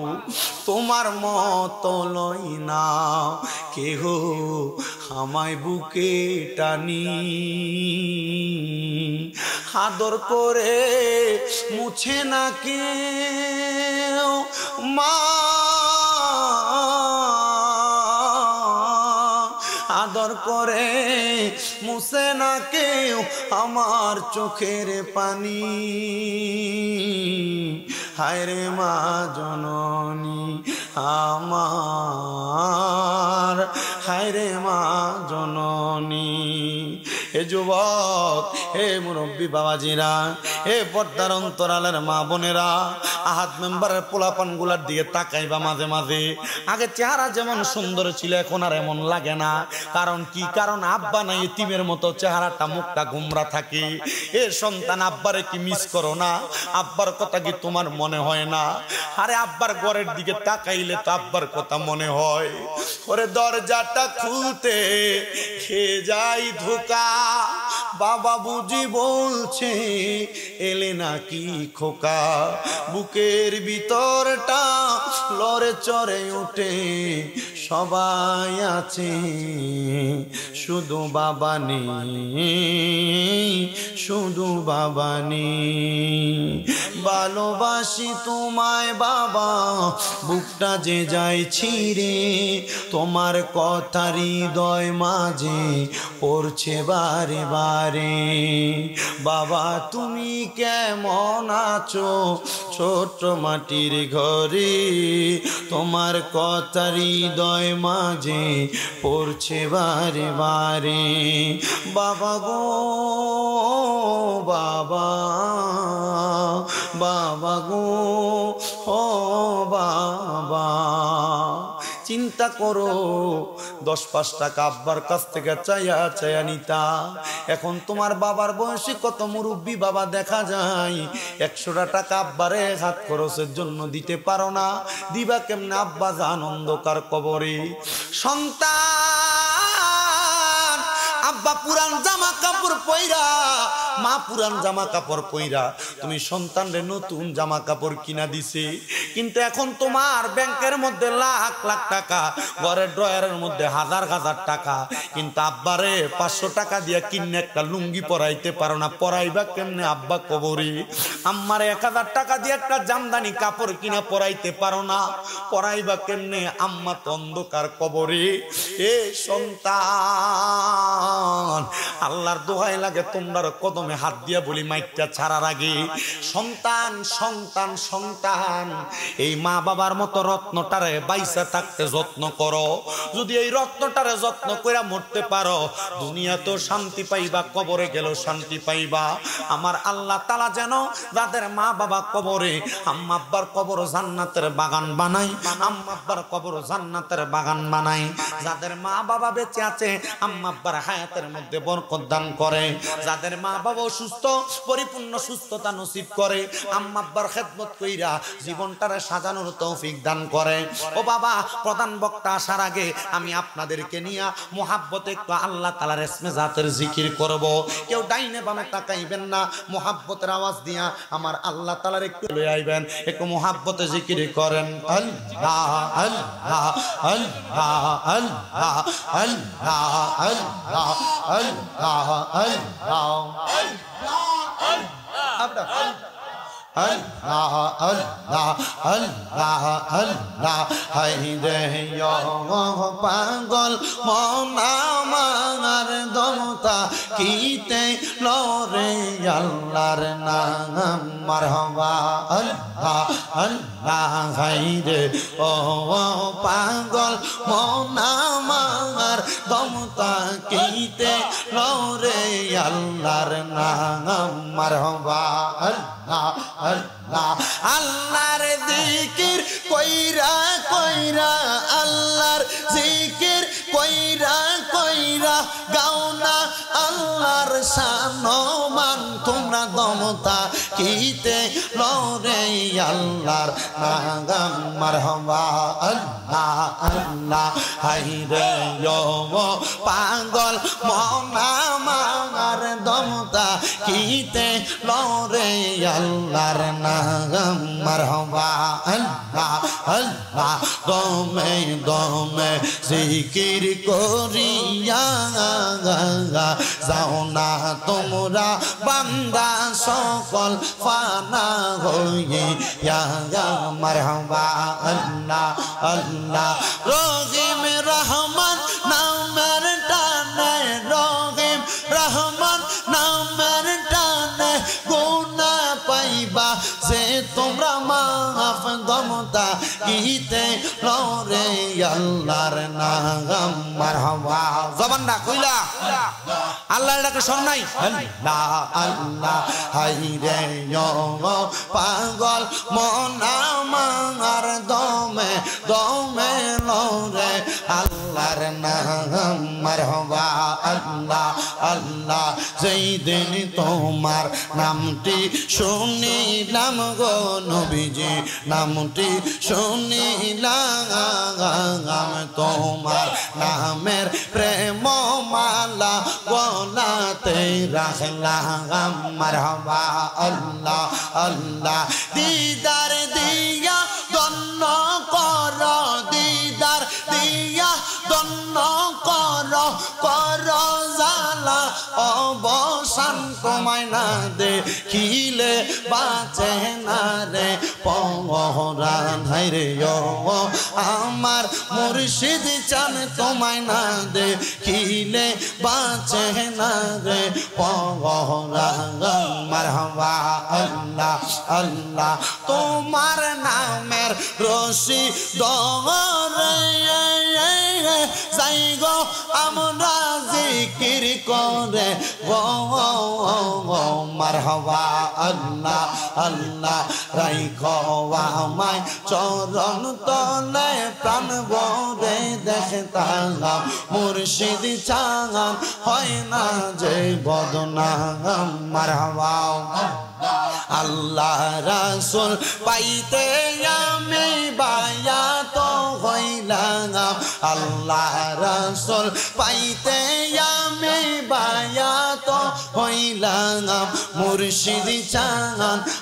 তোমার মতো লই না কেহ আমায় বুকে টানি, আদর করে মুছে না কেউ মা, আদর করে মুছে না কেউ আমার চোখের পানি, হায় রে মা জননী আমার, হায় রে মা জননী। হে যুবক, হে মুরব্বী বাবাজিরা, হে পর্দার অন্তরালের মা বোনেরা, আহাদ মেম্বারের পোলাপান গুলার দিকে তাকাইবা মাঝে মাঝে। আগে চেহারা যেমন সুন্দর ছিল এখন আর এমন লাগে না, কারণ কি? কারণ আব্বা নাই, এতিমের মতো চেহারাটা মুখটা গুমরা থাকে। এ সন্তান আব্বারে কি মিস করো না? আব্বার কথা কি তোমার মনে হয় না? আরে আব্বার ঘরের দিকে তাকাইলে তো আব্বার কথা মনে হয়। ওরে দরজাটা খুলতে খেয়ে যাই ধোকা, বাবা বুঝি বলছে এলে নাকি খোকা, বুকের ভিতরটা লড়ে চড়ে ওঠে, সবাই আছে শুধু বাবা নেই, শুধু বাবা নেই। ভালোবাসি তোমায় বাবা, বুকটা যে যাই ছিঁড়ে, তোমার কথা হৃদয় মাঝে পড়ছে বারে বারে। বাবা তুমি কেমন আছো ছোট মাটির ঘরে, তোমার কথা হৃদয় মাঝে পড়ছে বারে বারে। বাবা গো বাবা, বাবা গো ও বাবা, চিন্তা করো 10-5 টাকা আব্বার কাছ থেকে চাইয়া চাইয়া নিতা, এখন তোমার বাবার বয়সী কত মুরব্বী বাবা দেখা যায় 100 টাকা আব্বারে হাত খরচের জন্য দিতে পারো না, দিবা কেমনে? আব্বা জান অন্ধকার কবরে। সন্তান আব্বা পুরান জামা কাপড় পয়রা মা পুরান জামা কাপড় পইরা তুমি সন্তানরে নতুন জামা কাপড় কিনা দিছে, কিন্তু এখন তোমার ব্যাংকের মধ্যে লাখ লাখ টাকা, ঘরের ড্রয়ারের মধ্যে হাজার হাজার টাকা, কিন্তু আব্বারে 500 টাকা দিয়া কিনে একটা লুঙ্গি পরাইতে পারো না। পরাইবা কেমনে আব্বা কবরে? আম্মারে 1000 টাকা দিয়ে একটা জামদানি কাপড় কিনা পরাইতে পারো না, পরাইবা কেমনে? আম্মা তো অন্ধকার কবরে। এ সন্তান, আল্লাহর দোহাই লাগে তোমরা কদমে হাত দিয়া বলি মাইকটা ছাড়ার আগে, সন্তান সন্তান সন্তান, এই মা বাবার মতো রত্নটারে বাইসা থাকতে যত্ন করো। যদি এই রত্নটারে যত্ন করে মরতে পারো, দুনিয়া তো শান্তি পাইবা, কবরে গেল শান্তি পাইবা। আমার আল্লাহ তাআলা যেন যাদের মা বাবা কবরে, আম্মা আব্বার কবর জান্নাতের বাগান বানাই, আম্মা আব্বার কবর জান্নাতের বাগান বানাই। যাদের মা বাবা বেঁচে আছে, আম্মা আব্বার হায়াতের মধ্যে বরকত দান করে। যাদের মা বাবা অসুস্থ, পরিপূর্ণ সুস্থতা নসিব করে। আম্মা আব্বার খেদমত কইরা জীবনটারে সাজানোর তৌফিক দান করে। ও বাবা, প্রধান বক্তা আসার আগে আমি আপনাদেরকে নিয়ে মোহাব্বতে একটু আল্লাহ তাআলার ইসমে জাতের জিকির করব। কেউ ডাইনে বামে তাকাইবেন না, মোহাব্বতের আওয়াজ দিয়া আমার আল্লাহ তাআলার একটু লই আইবেন, একটু মোহাব্বতে জিকির করেন। আল্লাহ আল্লাহ আল্লাহ আল্লাহ আল্লাহ আল্লাহ আল্লাহ আল্লাহ আল্লাহ আল্লাহ আল্লাহ আল্লাহ আল্লাহ। হায় রে পাগল মন আমার দমতা কিতে লরে আল্লাহর নাম মারহাবা আল্লাহ আল্লাহ। হায় রে ও পাগল মন আমার দমতা কিতে লরে আল্লাহর নাম মারহাবা আল্লাহ আল্লাহ। আল্লাহর জিকির কইরা কইরা, আল্লাহর জিকির কইরা কইরা গাওনা আল্লাহর শানমান, তোমরা দমতা কিতে লরে আল্লাহর নাম মারহাবা আল্লাহ আল্লাহ। হায়রে ও পাগল মন আমার দমতা কিতে লরে আল্লাহর নাম মারহাবা আল্লাহ আল্লাহ। দমে দমে জিকির করিয়া যাও না তোমরা বান্দা সকল ফানা হইয়া মারহাবা আল্লাহ আল্লাহ। রহিম রহমান নামের টানে, রহিম রহমান নামের টানে গুনাহ পাইবা যে তোমরা মাফ দমতা কিতে লরে আল্লাহর নাম মারহাবা। জবানটা কইলা আল্লাহর ডাকে শোন নাই আল্লাহ আল্লাহ। হায়রে ও পাগল মন আমার দমে দমে লরে আল্লাহর নাম মারহাবা আল্লাহ আল্লাহ। যেই দিন তোমার নামটি শুনিলাম গো নবীজি, নামটি শুনিলাম, তোমার নামের প্রেম মালা গলাতে রাখলাম মারহাবা আল্লাহ আল্লাহ। দিদার দিয়া দন্ন কর, দিদার দিয়া দন্ন কর, কর জালা অবসান তোমায় না দেখিলে বাঁচে না রে পরাণ। হায়রে ও আমার মুর্শিদ চান তোমায় না দেখিলে বাঁচে না রে পরাণ মারহাবা আল্লাহ আল্লাহ। তোমার নামের রশি দরে যাই গো আমরা জিকির করে গো মারহাবা আল্লাহ আল্লাহ। রাইখো আমায় চরণ তলে প্রাণ ভরে দেখতাম, মুর্শিদ চান হয় না যে বদনাম মারহাবা। আল্লাহ রাসূল পাইতে আমি বায়াত হইলাম, আল্লাহ রাসূল পাইতে আমি বায়াত হইলাম মুর্শিদ চান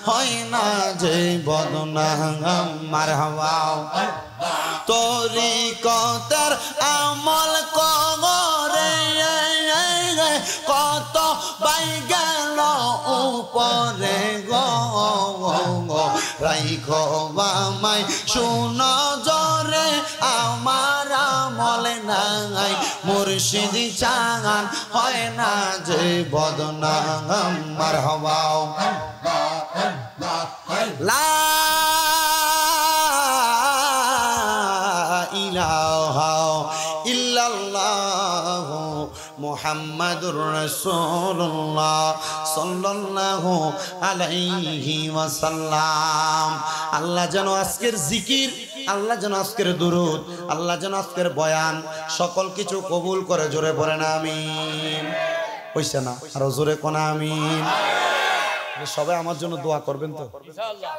হয় না যে বদনাম মারহাবা তরিকতের আমল করে কত বাই গেল উপরে গো রাইখো বামাই শুনো জরে আমার আমল নাই মুর্শিদ চান হয় না যে বদনাম মারহাবা লা ইলাহা ইল্লাল্লাহ মুহাম্মাদুর রাসূলুল্লাহ সাল্লাল্লাহু আলাইহি ওয়াসাল্লাম। আল্লাহ যেন আজকের জিকির, আল্লাহ যেন আজকের দুরূদ, আল্লাহ যেন আজকের বয়ান সকল কিছু কবুল করে। জোরে পড়েন আমিন। হইছে না? আরো জোরে কোন আমিন। সবাই আমার জন্য দোয়া করবেন তো ইনশাআল্লাহ।